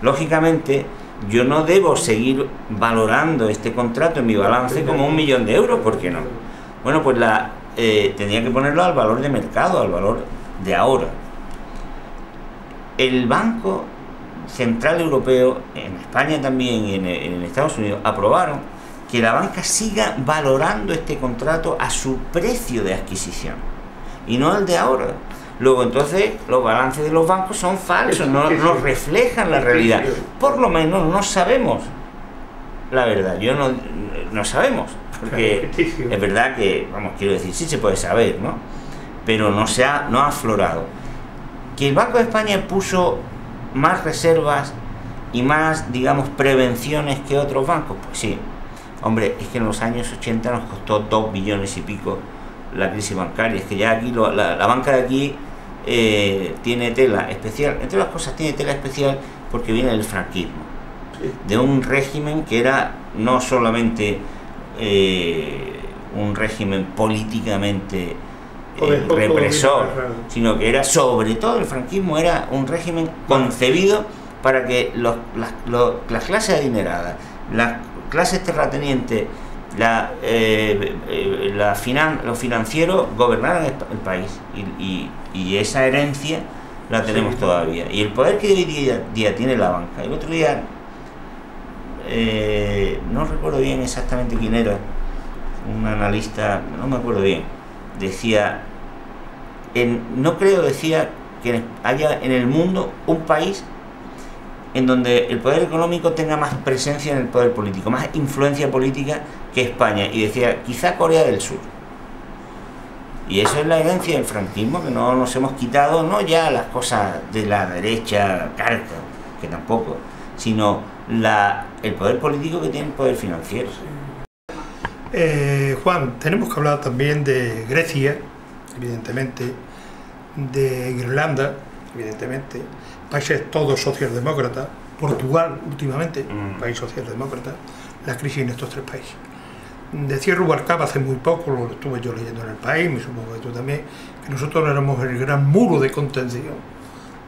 lógicamente yo no debo seguir valorando este contrato en mi balance como 1 millón de euros, ¿por qué no? Bueno, pues tendría que ponerlo al valor de mercado, al valor de ahora. El Banco Central Europeo, en España también y en Estados Unidos, aprobaron que la banca siga valorando este contrato a su precio de adquisición y no al de ahora. Luego entonces los balances de los bancos son falsos, no reflejan la realidad. Por lo menos no sabemos la verdad. No sabemos, porque es verdad que, vamos, quiero decir, sí se puede saber, ¿no? Pero no ha aflorado. Que el Banco de España puso más reservas y más, digamos, prevenciones que otros bancos, pues sí. Hombre, es que en los años 80 nos costó 2 billones y pico la crisis bancaria. Es que ya aquí la banca de aquí tiene tela especial. Entre las cosas tiene tela especial porque viene del franquismo, de un régimen que era no solamente un régimen políticamente represor, sino que era, sobre todo el franquismo, era un régimen concebido para que las clases adineradas, las clases terratenientes, los financieros gobernaran el país, y esa herencia la tenemos todavía, y el poder que hoy día tiene la banca. El otro día no recuerdo bien exactamente quién era, un analista, no me acuerdo bien, decía que haya en el mundo un país en donde el poder económico tenga más presencia en el poder político, más influencia política que España, y decía, quizá Corea del Sur. Y eso es la herencia del franquismo, que no nos hemos quitado, no ya las cosas de la derecha carca, que tampoco, sino el poder político que tiene el poder financiero. Juan, tenemos que hablar también de Grecia, evidentemente, de Irlanda, evidentemente, países todos socialdemócratas, Portugal últimamente, país socialdemócrata, la crisis en estos 3 países. Decía Rubalcaba hace muy poco, lo estuve yo leyendo en El País, me supongo que tú también, que nosotros éramos el gran muro de contención,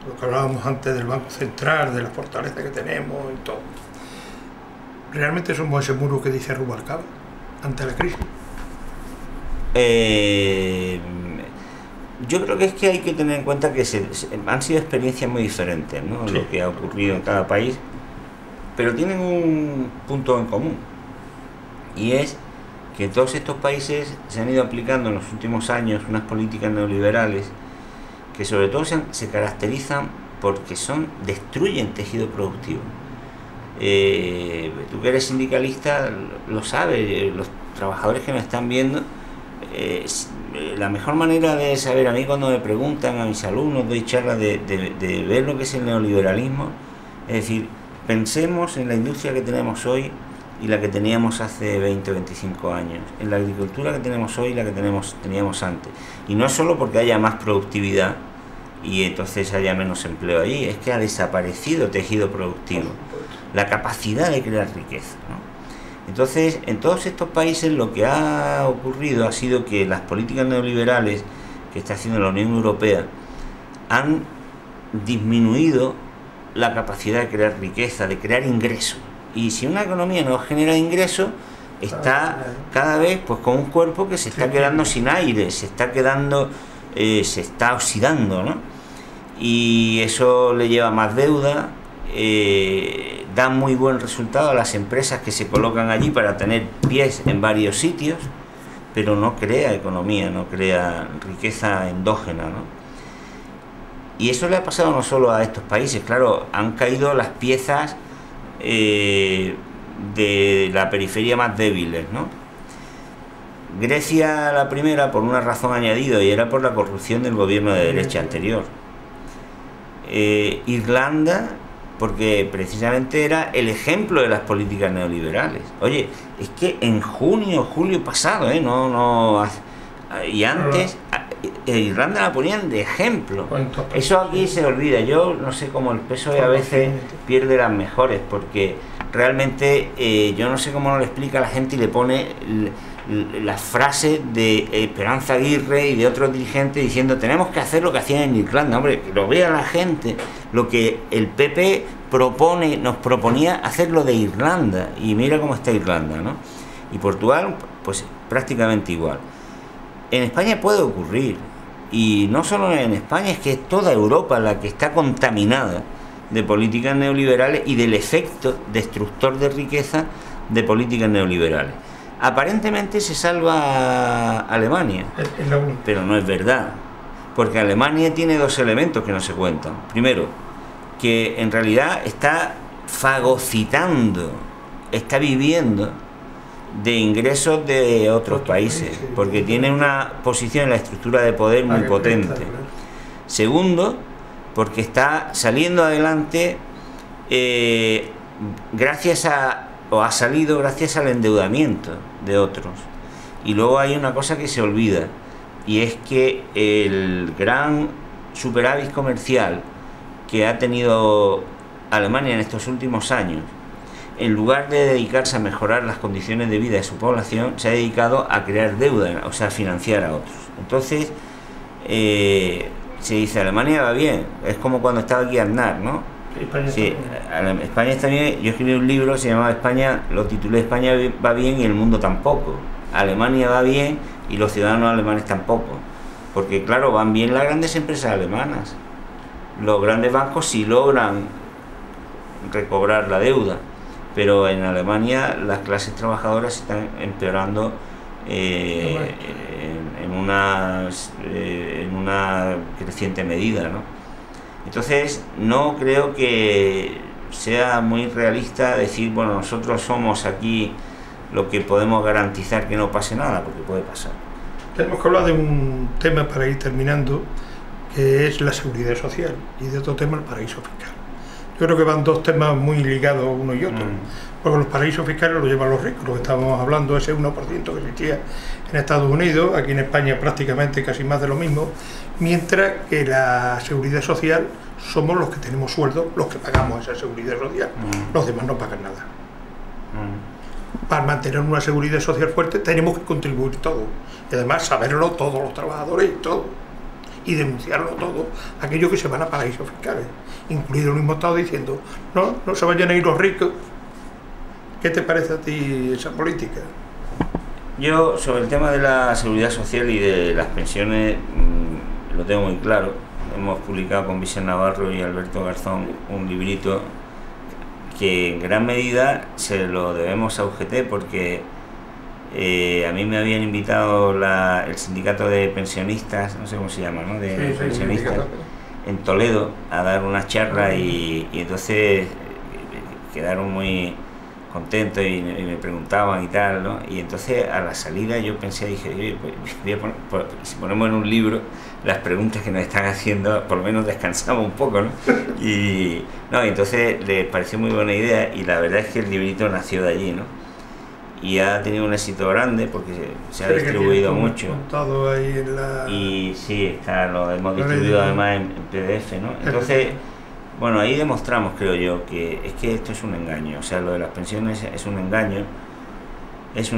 lo que hablábamos antes del Banco Central, de la fortaleza que tenemos y todo. ¿Realmente somos ese muro que dice Rubalcaba ante la crisis? Yo creo que es que hay que tener en cuenta que han sido experiencias muy diferentes, ¿no? Sí. Lo que ha ocurrido en cada país, pero tienen un punto en común, y es que todos estos países se han ido aplicando en los últimos años unas políticas neoliberales que sobre todo se caracterizan porque destruyen tejido productivo. Tú que eres sindicalista lo sabes, los trabajadores que me están viendo, la mejor manera de saber, a mí cuando me preguntan, a mis alumnos doy charlas de ver lo que es el neoliberalismo, es decir, pensemos en la industria que tenemos hoy y la que teníamos hace 20 o 25 años, en la agricultura que tenemos hoy y la que teníamos antes, y no es solo porque haya más productividad y entonces haya menos empleo allí, es que ha desaparecido tejido productivo, la capacidad de crear riqueza, ¿no? Entonces, en todos estos países lo que ha ocurrido ha sido que las políticas neoliberales que está haciendo la Unión Europea han disminuido la capacidad de crear riqueza, de crear ingresos. Y si una economía no genera ingresos, está cada vez pues con un cuerpo que se está quedando sin aire, se está oxidando, ¿no? Y eso le lleva más deuda. Da muy buen resultado a las empresas que se colocan allí para tener pies en varios sitios, pero no crea economía, no crea riqueza endógena, ¿no? Y eso le ha pasado no solo a estos países, claro, han caído las piezas de la periferia más débiles, ¿no? Grecia, la primera, por una razón añadida, y era por la corrupción del gobierno de derecha anterior. Irlanda, porque precisamente era el ejemplo de las políticas neoliberales. Oye, es que en julio pasado, y antes, Irlanda la ponían de ejemplo. Eso aquí se olvida. Yo no sé cómo el PSOE a veces pierde las mejores, porque realmente yo no sé cómo no le explica a la gente y le pone las frases de Esperanza Aguirre y de otros dirigentes diciendo tenemos que hacer lo que hacían en Irlanda. Hombre, que lo vea la gente, lo que el PP nos proponía hacer lo de Irlanda, y mira cómo está Irlanda, ¿no? Y Portugal, pues prácticamente igual. En España puede ocurrir, y no solo en España, es que es toda Europa la que está contaminada de políticas neoliberales y del efecto destructor de riqueza de políticas neoliberales. Aparentemente se salva Alemania, pero no es verdad, porque Alemania tiene dos elementos que no se cuentan. Primero, que en realidad está fagocitando, está viviendo de ingresos de otros países, porque tiene una posición en la estructura de poder muy potente. Segundo, porque está saliendo adelante ha salido gracias al endeudamiento de otros. Y luego hay una cosa que se olvida, y es que el gran superávit comercial que ha tenido Alemania en estos últimos años, en lugar de dedicarse a mejorar las condiciones de vida de su población, se ha dedicado a crear deuda, o sea, a financiar a otros. Entonces, se dice, Alemania va bien, es como cuando estaba aquí Aznar, ¿no? España está bien. Yo escribí un libro, se llamaba España, lo titulé España va bien y el mundo tampoco. Alemania va bien y los ciudadanos alemanes tampoco. Porque claro, van bien las grandes empresas alemanas. Los grandes bancos sí logran recobrar la deuda, pero en Alemania las clases trabajadoras están empeorando en una creciente medida, ¿no? Entonces no creo que sea muy realista decir, bueno, nosotros somos aquí lo que podemos garantizar que no pase nada, porque puede pasar. Tenemos que hablar de un tema para ir terminando, que es la seguridad social, y de otro tema el paraíso fiscal. Yo creo que van dos temas muy ligados uno y otro, porque los paraísos fiscales los llevan los ricos, lo que estábamos hablando, ese 1% que existía en Estados Unidos, aquí en España prácticamente casi más de lo mismo, mientras que la seguridad social somos los que tenemos sueldo, los que pagamos esa seguridad social, los demás no pagan nada. Para mantener una seguridad social fuerte tenemos que contribuir todos, y además saberlo todos los trabajadores y todo, y denunciarlo todo, aquellos que se van a paraísos fiscales, incluido el mismo Estado diciendo, no se vayan a ir los ricos. ¿Qué te parece a ti esa política? Yo, sobre el tema de la seguridad social y de las pensiones, lo tengo muy claro. Hemos publicado con Vicente Navarro y Alberto Garzón un librito que en gran medida se lo debemos a UGT, porque a mí me habían invitado el sindicato de pensionistas, no sé cómo se llama, ¿no? De pensionistas, en Toledo, a dar una charla, y entonces quedaron muy contentos y me preguntaban y tal, ¿no? Y entonces a la salida yo pensé, dije, oye, pues voy a poner, si ponemos en un libro las preguntas que nos están haciendo, por lo menos descansamos un poco, ¿no? Y entonces les pareció muy buena idea, y la verdad es que el librito nació de allí, ¿no? Y ha tenido un éxito grande porque se ha distribuido mucho. Ahí en la... Y sí, lo hemos distribuido además en PDF, ¿no? Entonces, bueno, ahí demostramos, creo yo, que esto es un engaño. O sea, lo de las pensiones es un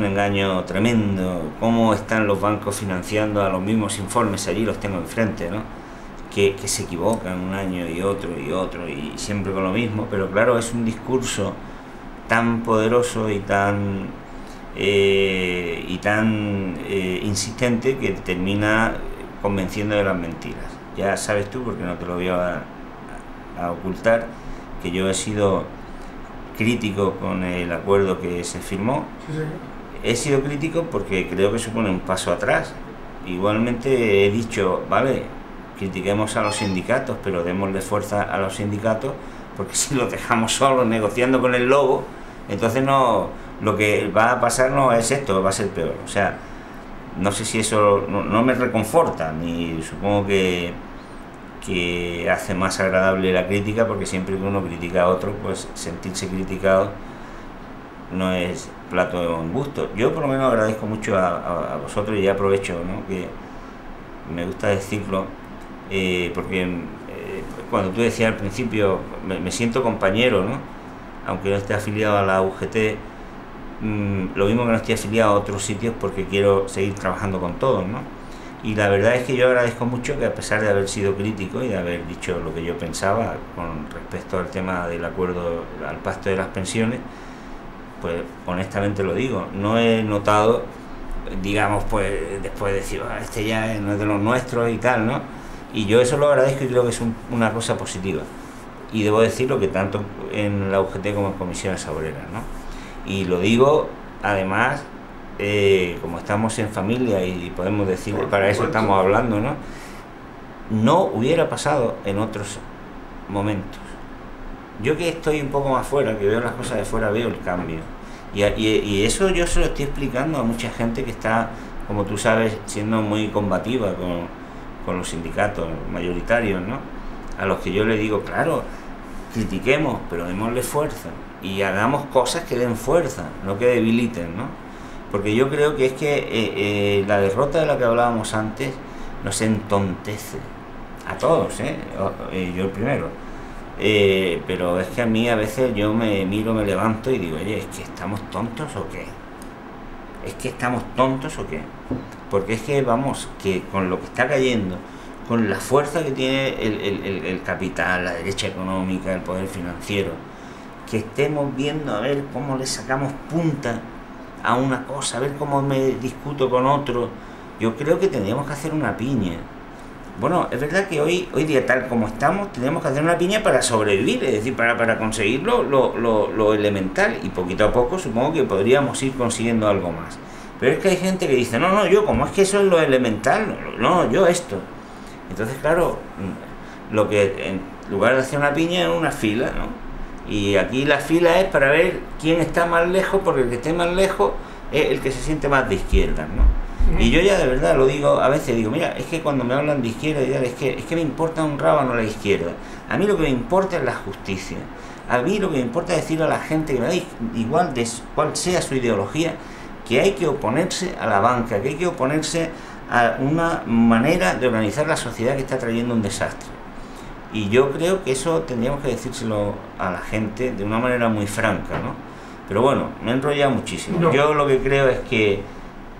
engaño tremendo. Cómo están los bancos financiando a los mismos informes, allí los tengo enfrente, ¿no? Que se equivocan un año y otro, y siempre con lo mismo, pero claro, es un discurso tan poderoso y tan insistente que termina convenciendo de las mentiras. Ya sabes tú, porque no te lo voy a ocultar, que yo he sido crítico con el acuerdo que se firmó. Sí. He sido crítico porque creo que supone un paso atrás. Igualmente he dicho, vale, critiquemos a los sindicatos, pero démosle fuerza a los sindicatos, porque si los dejamos solos negociando con el lobo, entonces lo que va a pasar no es esto, va a ser peor. O sea, no sé si eso no me reconforta, ni supongo que hace más agradable la crítica, porque siempre que uno critica a otro, pues sentirse criticado no es plato de buen gusto. Yo por lo menos agradezco mucho a vosotros, y ya aprovecho, ¿no? Que me gusta decirlo, porque cuando tú decías al principio, me siento compañero, ¿no? Aunque no esté afiliado a la UGT, lo mismo que no estoy afiliado a otros sitios porque quiero seguir trabajando con todos, ¿no? Y la verdad es que yo agradezco mucho que, a pesar de haber sido crítico y de haber dicho lo que yo pensaba con respecto al tema del acuerdo, al pacto de las pensiones, pues honestamente lo digo, no he notado, digamos, pues después de decir, este ya no es de los nuestros y tal, ¿no? Y yo eso lo agradezco y creo que es una cosa positiva. Y debo decirlo que tanto en la UGT como en comisiones obreras, ¿no? Y lo digo, además, como estamos en familia y podemos decir, para eso estamos hablando, ¿no? No hubiera pasado en otros momentos. Yo que estoy un poco más fuera, que veo las cosas de fuera, veo el cambio. Y eso yo se lo estoy explicando a mucha gente que está, como tú sabes, siendo muy combativa con los sindicatos mayoritarios, ¿no? A los que yo le digo, claro, critiquemos, pero démosle fuerza y hagamos cosas que den fuerza, no que debiliten, ¿no? Porque yo creo que es que la derrota de la que hablábamos antes nos entontece a todos, yo el primero, pero es que a mí a veces yo me miro, me levanto y digo, oye, ¿es que estamos tontos o qué? ¿Es que estamos tontos o qué? Porque es que vamos, que con lo que está cayendo, con la fuerza que tiene el capital, la derecha económica, el poder financiero, que estemos viendo a ver cómo le sacamos punta a una cosa, a ver cómo me discuto con otro. Yo creo que tendríamos que hacer una piña. Bueno, es verdad que hoy día, tal como estamos, tenemos que hacer una piña para sobrevivir, es decir, para conseguir lo elemental, y poquito a poco supongo que podríamos ir consiguiendo algo más. Pero es que hay gente que dice, no, yo, como es que eso es lo elemental, no, yo esto. Entonces, claro, lo que en lugar de hacer una piña es una fila, ¿no? Y aquí la fila es para ver quién está más lejos, porque el que esté más lejos es el que se siente más de izquierda, ¿no? Y yo ya de verdad lo digo, a veces digo, mira, es que cuando me hablan de izquierda, es que me importa un rábano la izquierda. A mí lo que me importa es la justicia. A mí lo que me importa es decirle a la gente que me da igual de cuál sea su ideología, que hay que oponerse a la banca, que hay que oponerse a una manera de organizar la sociedad que está trayendo un desastre. Y yo creo que eso tendríamos que decírselo a la gente de una manera muy franca, ¿no? Pero bueno, me he enrollado muchísimo. No. Yo lo que creo es que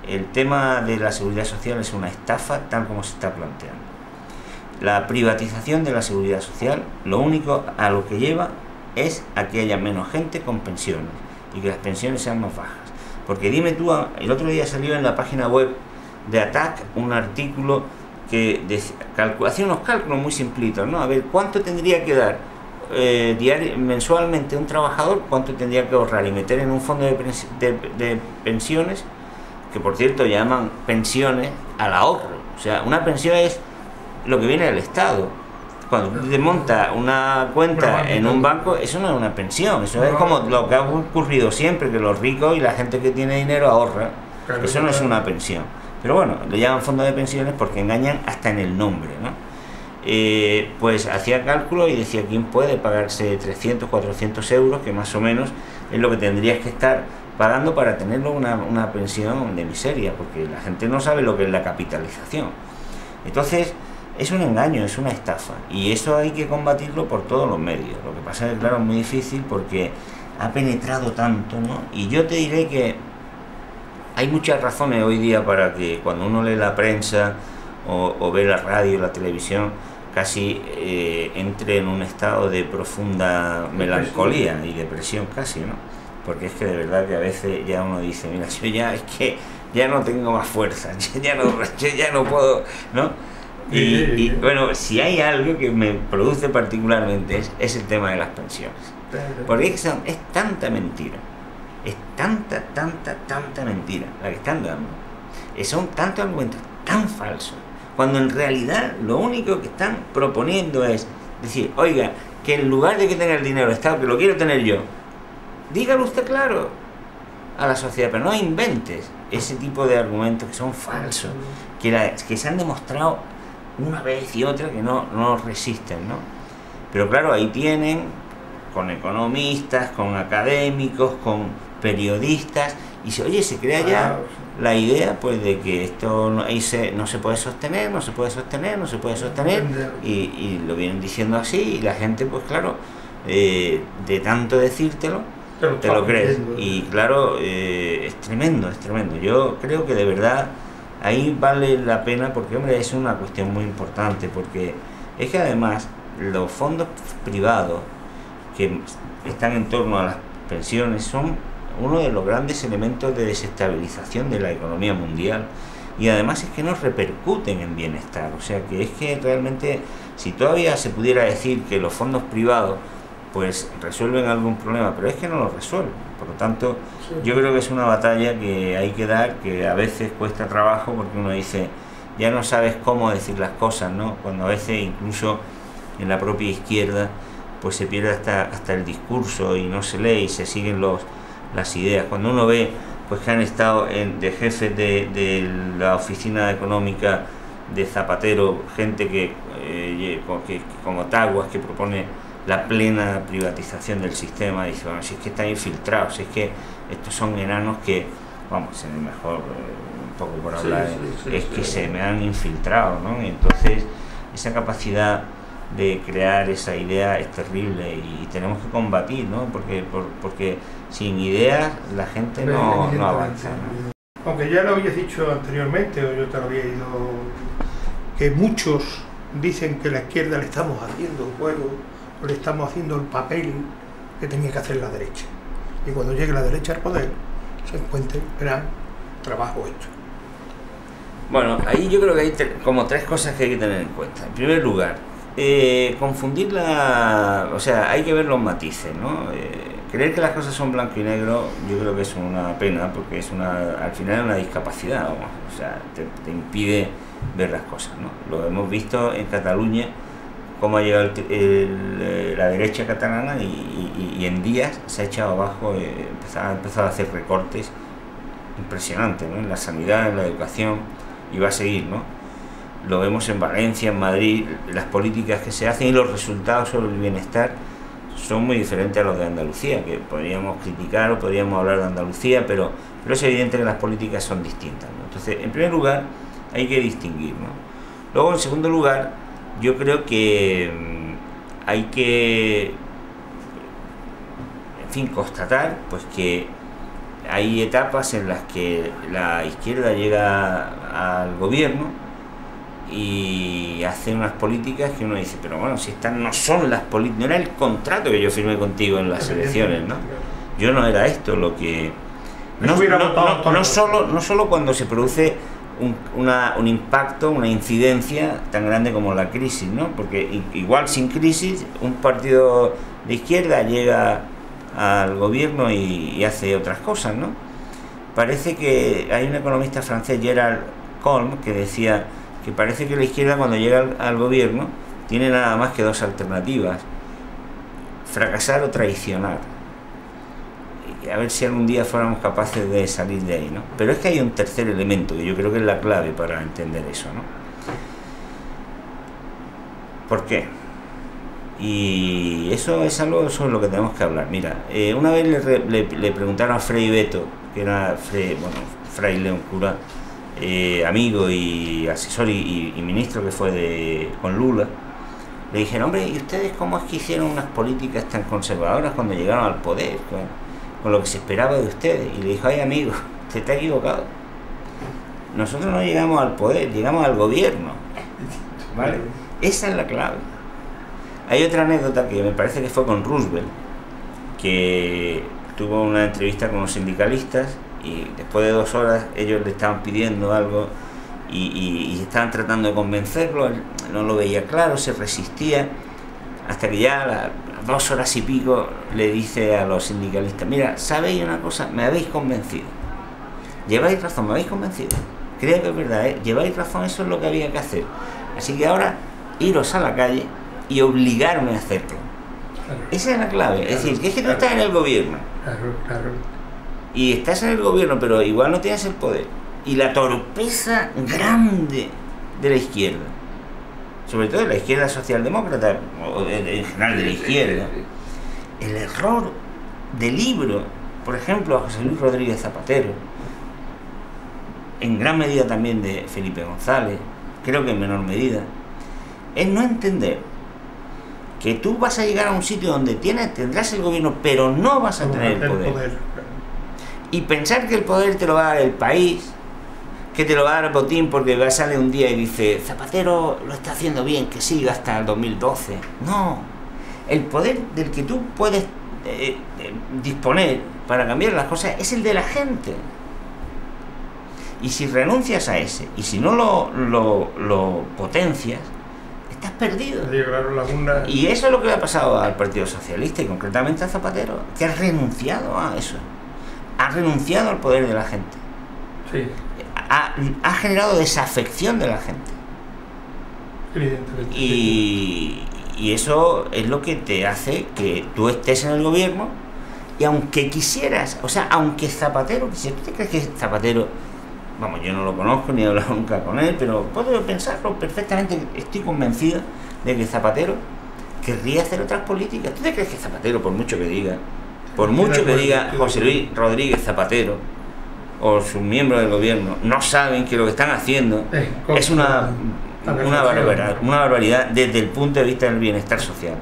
el tema de la seguridad social es una estafa tal como se está planteando. La privatización de la seguridad social, lo único a lo que lleva es a que haya menos gente con pensiones y que las pensiones sean más bajas. Porque dime tú, el otro día salió en la página web de ATAC un artículo que hacía unos cálculos muy simplitos, ¿no? A ver, ¿cuánto tendría que dar mensualmente un trabajador? ¿Cuánto tendría que ahorrar y meter en un fondo de pensiones? Que por cierto llaman pensiones al ahorro. O sea, una pensión es lo que viene del Estado. Cuando te monta una cuenta en un banco, eso no es una pensión, eso es como lo que ha ocurrido siempre, que los ricos y la gente que tiene dinero ahorra. Eso no es una pensión. Pero bueno, le llaman fondo de pensiones porque engañan hasta en el nombre, ¿no? Pues hacía cálculo y decía, ¿quién puede pagarse 300, 400 euros, que más o menos es lo que tendrías que estar pagando para tener una pensión de miseria? Porque la gente no sabe lo que es la capitalización. Entonces, es un engaño, es una estafa, y eso hay que combatirlo por todos los medios. Lo que pasa es que, claro, es muy difícil porque ha penetrado tanto, ¿no? Y yo te diré que hay muchas razones hoy día para que cuando uno lee la prensa o ve la radio, la televisión, casi entre en un estado de profunda melancolía y depresión casi, ¿no? Porque es que de verdad que a veces ya uno dice, mira, yo ya es que ya no tengo más fuerza, yo ya no puedo, ¿no? Y bueno, si hay algo que me produce particularmente es el tema de las pensiones. Porque es tanta mentira. Es tanta mentira la que están dando. Son tantos argumentos tan falsos, cuando en realidad lo único que están proponiendo es decir, oiga, que en lugar de que tenga el dinero el Estado, que lo quiero tener yo, dígalo usted claro a la sociedad, pero no inventes ese tipo de argumentos que son falsos, que se han demostrado una vez y otra que no resisten, ¿no? Pero claro, ahí tienen, con economistas, con académicos, con periodistas, y se crea ya la idea pues de que esto no se puede sostener, y lo vienen diciendo así, y la gente pues claro, de tanto decírtelo, te lo crees. Y claro, es tremendo, es tremendo. Yo creo que de verdad ahí vale la pena, porque hombre, es una cuestión muy importante, porque es que además los fondos privados que están en torno a las pensiones son uno de los grandes elementos de desestabilización de la economía mundial, y además es que no repercuten en bienestar. O sea que es que realmente, si todavía se pudiera decir que los fondos privados pues resuelven algún problema, pero es que no lo resuelven. Por lo tanto, yo creo que es una batalla que hay que dar, que a veces cuesta trabajo, porque uno dice, ya no sabes cómo decir las cosas, ¿no? Cuando a veces incluso en la propia izquierda pues se pierde hasta el discurso y no se lee y se siguen las ideas. Cuando uno ve pues que han estado de jefes de la oficina económica de Zapatero, gente que como Taguas, que propone la plena privatización del sistema, dice, bueno, si es que están infiltrados, si es que estos son enanos que, vamos, en el mejor, un poco por hablar, que se me han infiltrado, ¿no? Y entonces, esa capacidad de crear esa idea es terrible y tenemos que combatir, ¿no? Porque sin ideas la gente no avanza, ¿no? Aunque ya lo habías dicho anteriormente, o yo te lo había ido, que muchos dicen que la izquierda le estamos haciendo el juego, o le estamos haciendo el papel que tenía que hacer la derecha. Y cuando llegue la derecha al poder, se encuentre gran trabajo hecho. Bueno, ahí yo creo que hay como tres cosas que hay que tener en cuenta. En primer lugar, confundir o sea, hay que ver los matices, ¿no? Creer que las cosas son blanco y negro, yo creo que es una pena, porque al final es una discapacidad, vamos. O sea, te impide ver las cosas, ¿no? Lo hemos visto en Cataluña, cómo ha llegado la derecha catalana y en días se ha echado abajo, ha empezado a hacer recortes impresionantes, ¿no? En la sanidad, en la educación, y va a seguir, ¿no? Lo vemos en Valencia, en Madrid, las políticas que se hacen y los resultados sobre el bienestar son muy diferentes a los de Andalucía, que podríamos criticar o podríamos hablar de Andalucía, pero es evidente que las políticas son distintas, ¿no? Entonces, en primer lugar, hay que distinguir, ¿no? Luego, en segundo lugar, yo creo que hay que, en fin, constatar pues que hay etapas en las que la izquierda llega al gobierno y hace unas políticas que uno dice, pero bueno, si estas no son las políticas, no era el contrato que yo firmé contigo en las elecciones, ¿no? Yo no era esto lo que... No solo cuando se produce un impacto, una incidencia tan grande como la crisis, ¿no? Porque igual sin crisis un partido de izquierda llega al gobierno y hace otras cosas, ¿no? Parece que hay un economista francés, Gerald Colm, que decía que parece que la izquierda cuando llega al gobierno tiene nada más que dos alternativas: fracasar o traicionar. A ver si algún día fuéramos capaces de salir de ahí, ¿no? Pero es que hay un tercer elemento que yo creo que es la clave para entender eso, ¿no? ¿Por qué? Y eso es algo sobre lo que tenemos que hablar. Mira, una vez le preguntaron a Frei Beto, que era Fray León Cura, amigo y asesor y ministro que fue con Lula, le dijeron, hombre, ¿y ustedes cómo es que hicieron unas políticas tan conservadoras cuando llegaron al poder? Con lo que se esperaba de ustedes. Y le dijo, ay amigo, usted está equivocado. Nosotros no llegamos al poder, llegamos al gobierno, ¿vale? Esa es la clave. Hay otra anécdota que me parece que fue con Roosevelt, que tuvo una entrevista con los sindicalistas y después de 2 horas ellos le estaban pidiendo algo y estaban tratando de convencerlo, él no lo veía claro, se resistía, hasta que ya a las 2 horas y pico le dice a los sindicalistas, mira, ¿sabéis una cosa? Me habéis convencido, lleváis razón, me habéis convencido, creo que es verdad, lleváis razón, eso es lo que había que hacer, así que ahora iros a la calle y obligarme a hacerlo. Claro. Esa es la clave, claro, es decir, que es que tú estás en el gobierno, y estás en el gobierno, pero igual no tienes el poder, y la torpeza grande de la izquierda, sobre todo de la izquierda socialdemócrata, o en general de la izquierda, el error del libro, por ejemplo, a José Luis Rodríguez Zapatero, en gran medida también de Felipe González, creo que en menor medida, es no entender que tú vas a llegar a un sitio donde tendrás el gobierno, pero no vas a tener el poder. Y pensar que el poder te lo va a dar el país, que te lo va a dar Botín porque sale un día y dice Zapatero lo está haciendo bien, que siga hasta el 2012. No, el poder del que tú puedes disponer para cambiar las cosas es el de la gente. Y si renuncias a ese, y si no lo potencias, estás perdido. Y eso es lo que le ha pasado al Partido Socialista y concretamente a Zapatero, que ha renunciado a eso. Ha renunciado al poder de la gente. Sí. Ha generado desafección de la gente. Evidentemente. Y eso es lo que te hace que tú estés en el gobierno y aunque quisieras, o sea, aunque Zapatero quisiera, ¿tú te crees que Zapatero, vamos, yo no lo conozco ni he hablado nunca con él, pero puedo pensarlo perfectamente, estoy convencido de que Zapatero querría hacer otras políticas? ¿Tú te crees que Zapatero, por mucho que diga José Luis Rodríguez Zapatero o sus miembros del gobierno, no saben que lo que están haciendo es una barbaridad desde el punto de vista del bienestar social?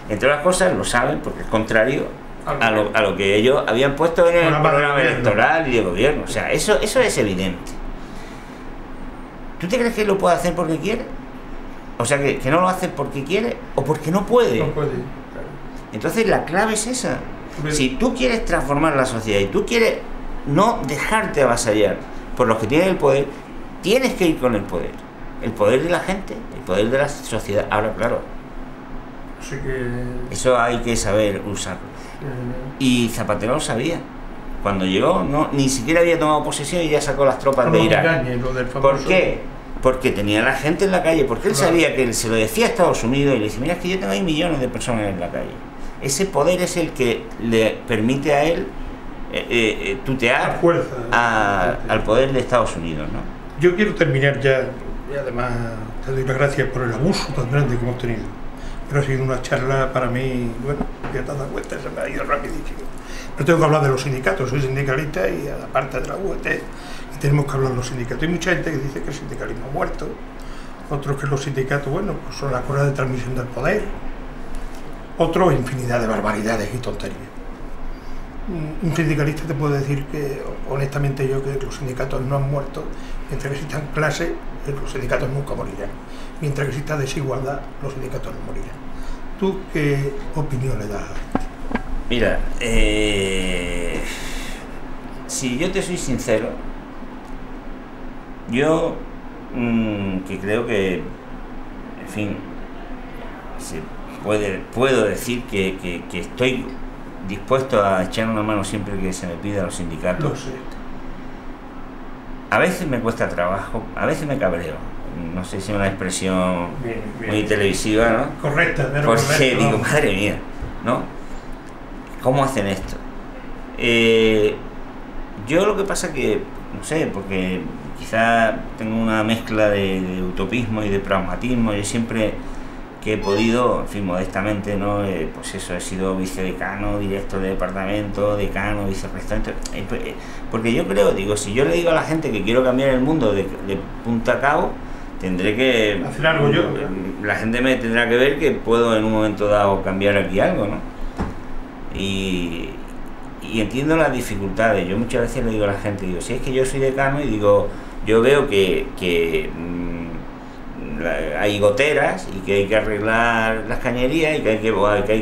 Entre otras cosas lo saben porque es contrario a lo que ellos habían puesto en el programa electoral y de gobierno. O sea, eso es evidente. ¿Tú te crees que lo puede hacer porque quiere? O sea, que no lo hace porque quiere o porque no puede. No puede, claro. Entonces la clave es esa. Si tú quieres transformar la sociedad y tú quieres no dejarte avasallar por los que tienen el poder, tienes que ir con el poder. El poder de la gente, el poder de la sociedad. Ahora, claro, así que eso hay que saber usarlo. Y Zapatero lo sabía. Cuando llegó, ni siquiera había tomado posesión y ya sacó las tropas de Irak. ¿Por qué? Porque tenía a la gente en la calle, porque él sabía que él se lo decía a Estados Unidos y le decía, mira, es que yo tengo ahí millones de personas en la calle. Ese poder es el que le permite a él tutear al poder de Estados Unidos, ¿no? Yo quiero terminar ya, y además te doy las gracias por el abuso tan grande que hemos tenido. Pero ha sido una charla para mí, bueno, ya te has dado cuenta, se me ha ido rapidísimo. Pero tengo que hablar de los sindicatos, soy sindicalista y aparte de la UGT, y tenemos que hablar de los sindicatos. Hay mucha gente que dice que el sindicalismo ha muerto, otros que los sindicatos, bueno, pues son la correa de transmisión del poder, otros infinidad de barbaridades y tonterías. Un sindicalista te puede decir que, honestamente yo, que los sindicatos no han muerto. Mientras que existan clases, los sindicatos nunca morirán. Mientras que exista desigualdad, los sindicatos no morirán. ¿Tú qué opinión le das? Mira, si yo te soy sincero, yo que creo que, en fin, puedo decir que estoy dispuesto a echar una mano siempre que se me pida a los sindicatos. Lo sé. A veces me cuesta trabajo, a veces me cabreo. No sé si es una expresión bien. Muy televisiva, ¿no? Correcta, pero porque correcto, digo, madre mía, ¿no? ¿Cómo hacen esto? Yo lo que pasa que, no sé, porque quizá tengo una mezcla de utopismo y de pragmatismo. Yo siempre que he podido, en fin, modestamente, ¿no? Pues eso, he sido vicedecano, director de departamento, decano, vicepresidente. Porque yo creo, digo, si yo le digo a la gente que quiero cambiar el mundo de punta a cabo, tendré que hacer algo yo. La gente me tendrá que ver que puedo en un momento dado cambiar aquí algo, ¿no? Y entiendo las dificultades. Yo muchas veces le digo a la gente, digo, si es que yo soy decano y digo, yo veo que hay goteras y que hay que arreglar las cañerías y que hay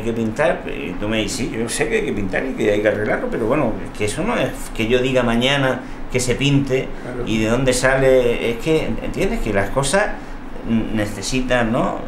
que pintar, y tú me dices, sí, yo sé que hay que pintar y que hay que arreglarlo, pero bueno, es que eso no es que yo diga mañana que se pinte, claro. Y de dónde sale, es que, ¿entiendes? Que las cosas necesitan, no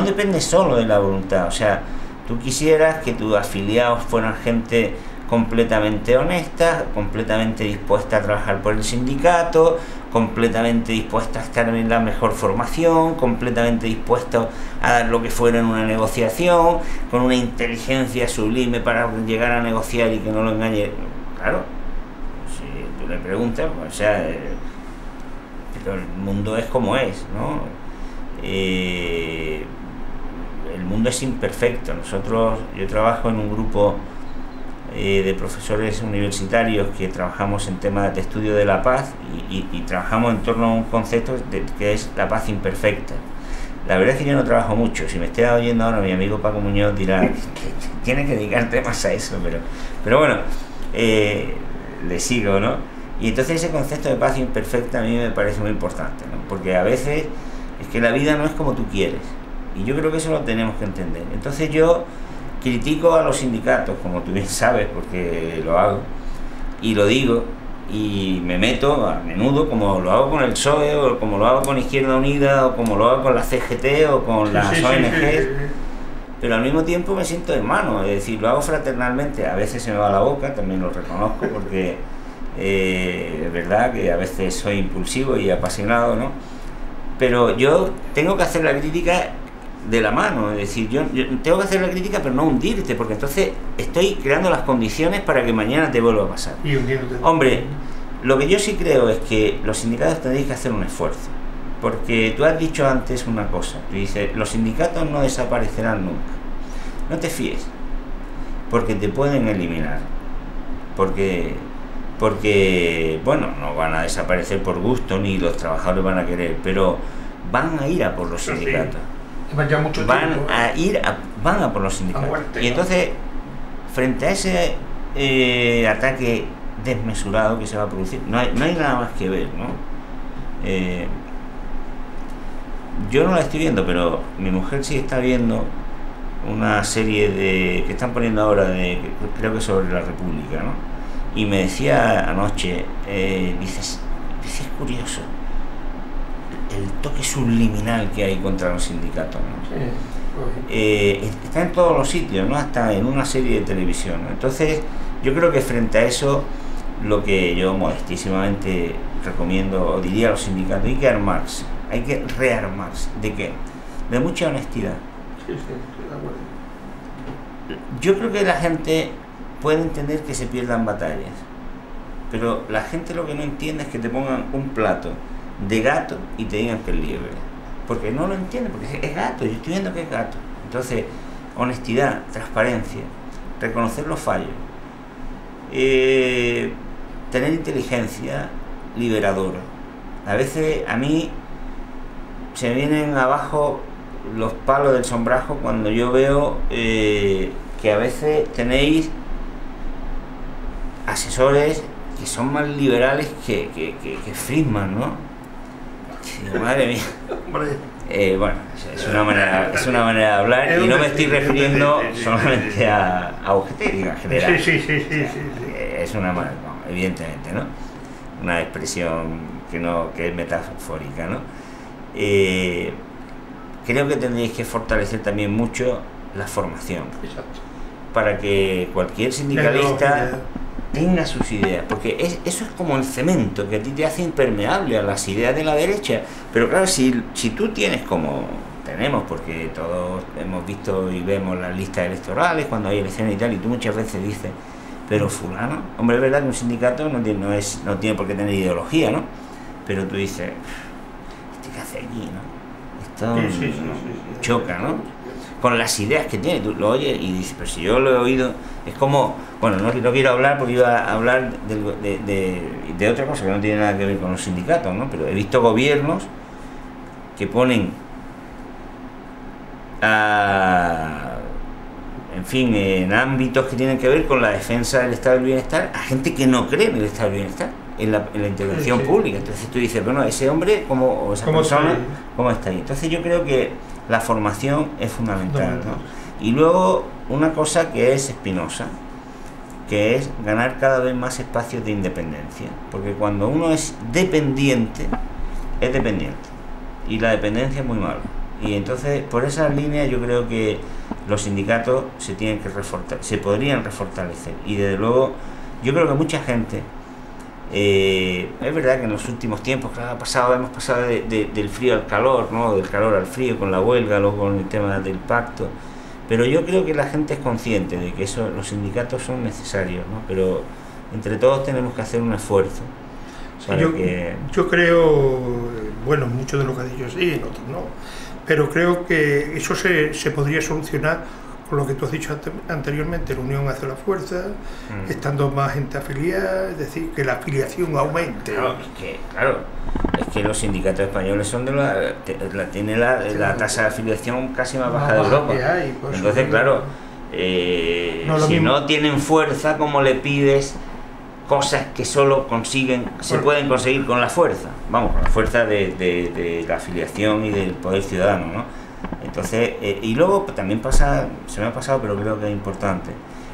depende solo de la voluntad. O sea, tú quisieras que tus afiliados fueran gente completamente honesta, completamente dispuesta a trabajar por el sindicato, completamente dispuesta a estar en la mejor formación, completamente dispuesto a dar lo que fuera en una negociación, con una inteligencia sublime para llegar a negociar y que no lo engañe. Claro, si tú le preguntas, o sea, pero el mundo es como es, ¿no? El mundo es imperfecto. Yo trabajo en un grupo de profesores universitarios que trabajamos en temas de estudio de la paz y trabajamos en torno a un concepto que es la paz imperfecta. La verdad es que yo no trabajo mucho. Si me esté oyendo ahora mi amigo Paco Muñoz dirá, tienes que dedicarte más a eso, pero bueno, le sigo, ¿no? Y entonces ese concepto de paz imperfecta a mí me parece muy importante, ¿no? Porque a veces es que la vida no es como tú quieres, y yo creo que eso lo tenemos que entender. Entonces yo critico a los sindicatos, como tú bien sabes, porque lo hago, y lo digo, y me meto a menudo, como lo hago con el PSOE, o como lo hago con Izquierda Unida, o como lo hago con la CGT, o con las ONG, pero al mismo tiempo me siento hermano, es decir, lo hago fraternalmente. A veces se me va la boca, también lo reconozco, porque es verdad que a veces soy impulsivo y apasionado, ¿no? Pero yo tengo que hacer la crítica de la mano, es decir, yo tengo que hacer la crítica pero no hundirte, porque entonces estoy creando las condiciones para que mañana te vuelva a pasar. Hombre, lo que yo sí creo es que los sindicatos tendréis que hacer un esfuerzo, porque tú has dicho antes una cosa, tú dices, los sindicatos no desaparecerán nunca. No te fíes, porque te pueden eliminar, porque bueno, no van a desaparecer por gusto, ni los trabajadores van a querer, pero van a ir a por los sindicatos. Van a por los sindicatos. Y entonces, frente a ese ataque desmesurado que se va a producir, no hay nada más que ver, ¿no? Yo no la estoy viendo, pero mi mujer sí está viendo una serie que están poniendo ahora, creo que sobre la República, ¿no? Y me decía anoche, dices, es curioso el toque subliminal que hay contra los sindicatos, ¿no? Sí, está en todos los sitios, ¿no? Hasta en una serie de televisión, ¿no? Entonces yo creo que frente a eso, lo que yo modestísimamente recomiendo o diría a los sindicatos, hay que armarse, hay que rearmarse. ¿De qué? De mucha honestidad. Sí, estoy de acuerdo. Yo creo que la gente puede entender que se pierdan batallas, pero la gente lo que no entiende es que te pongan un plato de gato y te digan que es liebre, porque no lo entienden, porque es gato, yo estoy viendo que es gato. Entonces, honestidad, transparencia, reconocer los fallos, tener inteligencia liberadora. A veces a mí se me vienen abajo los palos del sombrajo cuando yo veo que a veces tenéis asesores que son más liberales que Friedman, ¿no? Madre mía. Bueno, es una manera de hablar, y no me estoy refiriendo solamente a UGT, en general. Sí. Es una manera, no, evidentemente, ¿no? Una expresión que es metafórica, ¿no? Creo que tendréis que fortalecer también mucho la formación. Exacto. Para que cualquier sindicalista tenga sus ideas, porque eso es como el cemento que a ti te hace impermeable a las ideas de la derecha. Pero claro, si tú tienes, como tenemos, porque todos hemos visto y vemos las listas electorales cuando hay elecciones y tal, y tú muchas veces dices, pero fulano, hombre, es verdad que un sindicato no tiene por qué tener ideología, ¿no? Pero tú dices, ¿qué hace aquí, no? Esto choca, ¿no? Con las ideas que tiene, tú lo oyes y dices, pero si yo lo he oído, es como, bueno, no quiero hablar porque iba a hablar de otra cosa que no tiene nada que ver con los sindicatos, ¿no? Pero he visto gobiernos que ponen en ámbitos que tienen que ver con la defensa del estado del bienestar a gente que no cree en el estado del bienestar, en la intervención pública. Entonces tú dices, bueno, ese hombre o esa persona, ¿cómo está ahí? Entonces yo creo que la formación es fundamental, ¿no? Y luego una cosa que es espinosa, que es ganar cada vez más espacios de independencia, porque cuando uno es dependiente, y la dependencia es muy malo. Y entonces por esa línea yo creo que los sindicatos se podrían refortalecer, y desde luego yo creo que mucha gente, es verdad que en los últimos tiempos, claro, hemos pasado del frío al calor, ¿no? Del calor al frío, con la huelga, luego con el tema del pacto, pero yo creo que la gente es consciente de que los sindicatos son necesarios, ¿no? Pero entre todos tenemos que hacer un esfuerzo. Yo creo, bueno, mucho de lo que ha dicho sí, en otros no, pero creo que eso se podría solucionar con lo que tú has dicho anteriormente, la unión hace la fuerza, estando más gente afiliada, es decir, que la afiliación aumente. Claro, es que los sindicatos españoles son de tiene la tasa de afiliación casi más baja de Europa. Entonces, claro, si no tienen fuerza, ¿cómo le pides cosas que solo se pueden conseguir con la fuerza? Vamos, con la fuerza de la afiliación y del poder ciudadano, ¿no? Entonces, y luego también se me ha pasado, pero creo que es importante,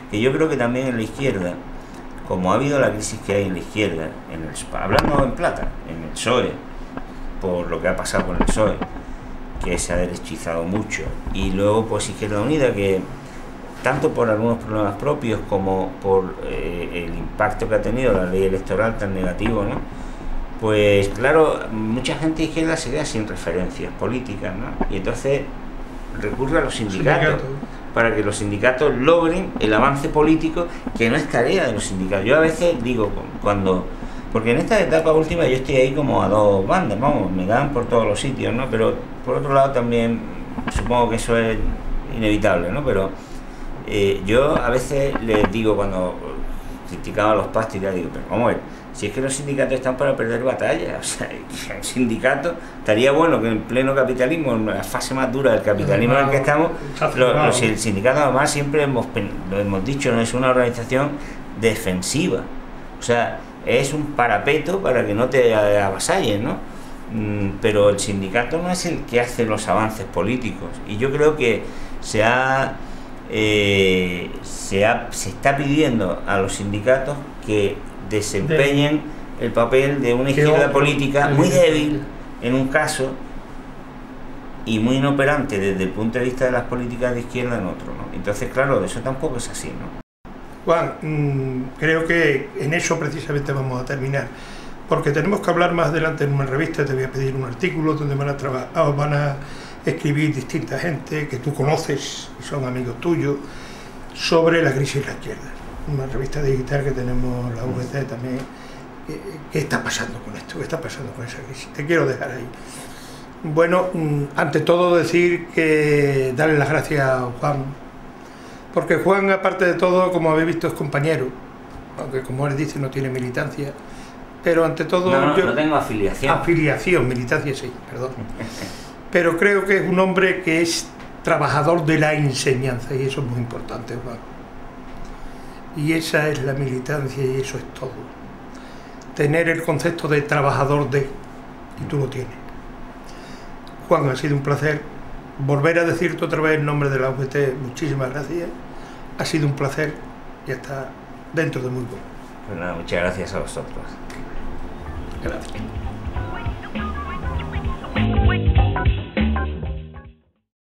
que yo creo que también en la izquierda, como ha habido la crisis que hay en la izquierda, hablando en plata, en el PSOE, por lo que ha pasado con el PSOE, que se ha derechizado mucho, y luego pues Izquierda Unida, que tanto por algunos problemas propios como por el impacto que ha tenido la ley electoral tan negativo, ¿no? Pues claro, mucha gente de izquierda se queda sin referencias políticas, ¿no? Y entonces recurre a los sindicatos para que los sindicatos logren el avance político, que no es tarea de los sindicatos. Yo a veces digo, porque en esta etapa última yo estoy ahí como a dos bandas, vamos, me dan por todos los sitios, ¿no? Pero por otro lado también supongo que eso es inevitable, ¿no? Pero yo a veces les digo, cuando criticaba a los pactos, digo, pero vamos a ver, si es que los sindicatos están para perder batallas, o sea, el sindicato, estaría bueno que en pleno capitalismo, en la fase más dura del capitalismo en el que estamos, el sindicato además siempre lo hemos dicho, no es una organización defensiva, o sea, es un parapeto para que no te avasallen, ¿no? Pero el sindicato no es el que hace los avances políticos, y yo creo que se está pidiendo a los sindicatos que desempeñen el papel de una izquierda política muy débil en un caso y muy inoperante desde el punto de vista de las políticas de izquierda en otro, ¿no? Entonces, claro, eso tampoco es así, ¿no? Juan, creo que en eso precisamente vamos a terminar, porque tenemos que hablar más adelante en una revista. Te voy a pedir un artículo donde van a escribir distinta gente que tú conoces y son amigos tuyos sobre la crisis de la izquierda. Una revista digital que tenemos la VT también. ¿Qué está pasando con esto? ¿Qué está pasando con esa crisis? Te quiero dejar ahí. Bueno, ante todo darle las gracias a Juan, porque Juan, aparte de todo, como habéis visto, es compañero, aunque como él dice no tiene militancia, pero ante todo... No tengo afiliación. Militancia sí, perdón. Pero creo que es un hombre que es trabajador de la enseñanza, y eso es muy importante, Juan. Y esa es la militancia, y eso es todo. Tener el concepto de trabajador de, y tú lo tienes. Juan, ha sido un placer volver a decirte otra vez en nombre de la UGT, muchísimas gracias. Ha sido un placer y hasta dentro de muy poco. Pues nada, muchas gracias a vosotros. Gracias.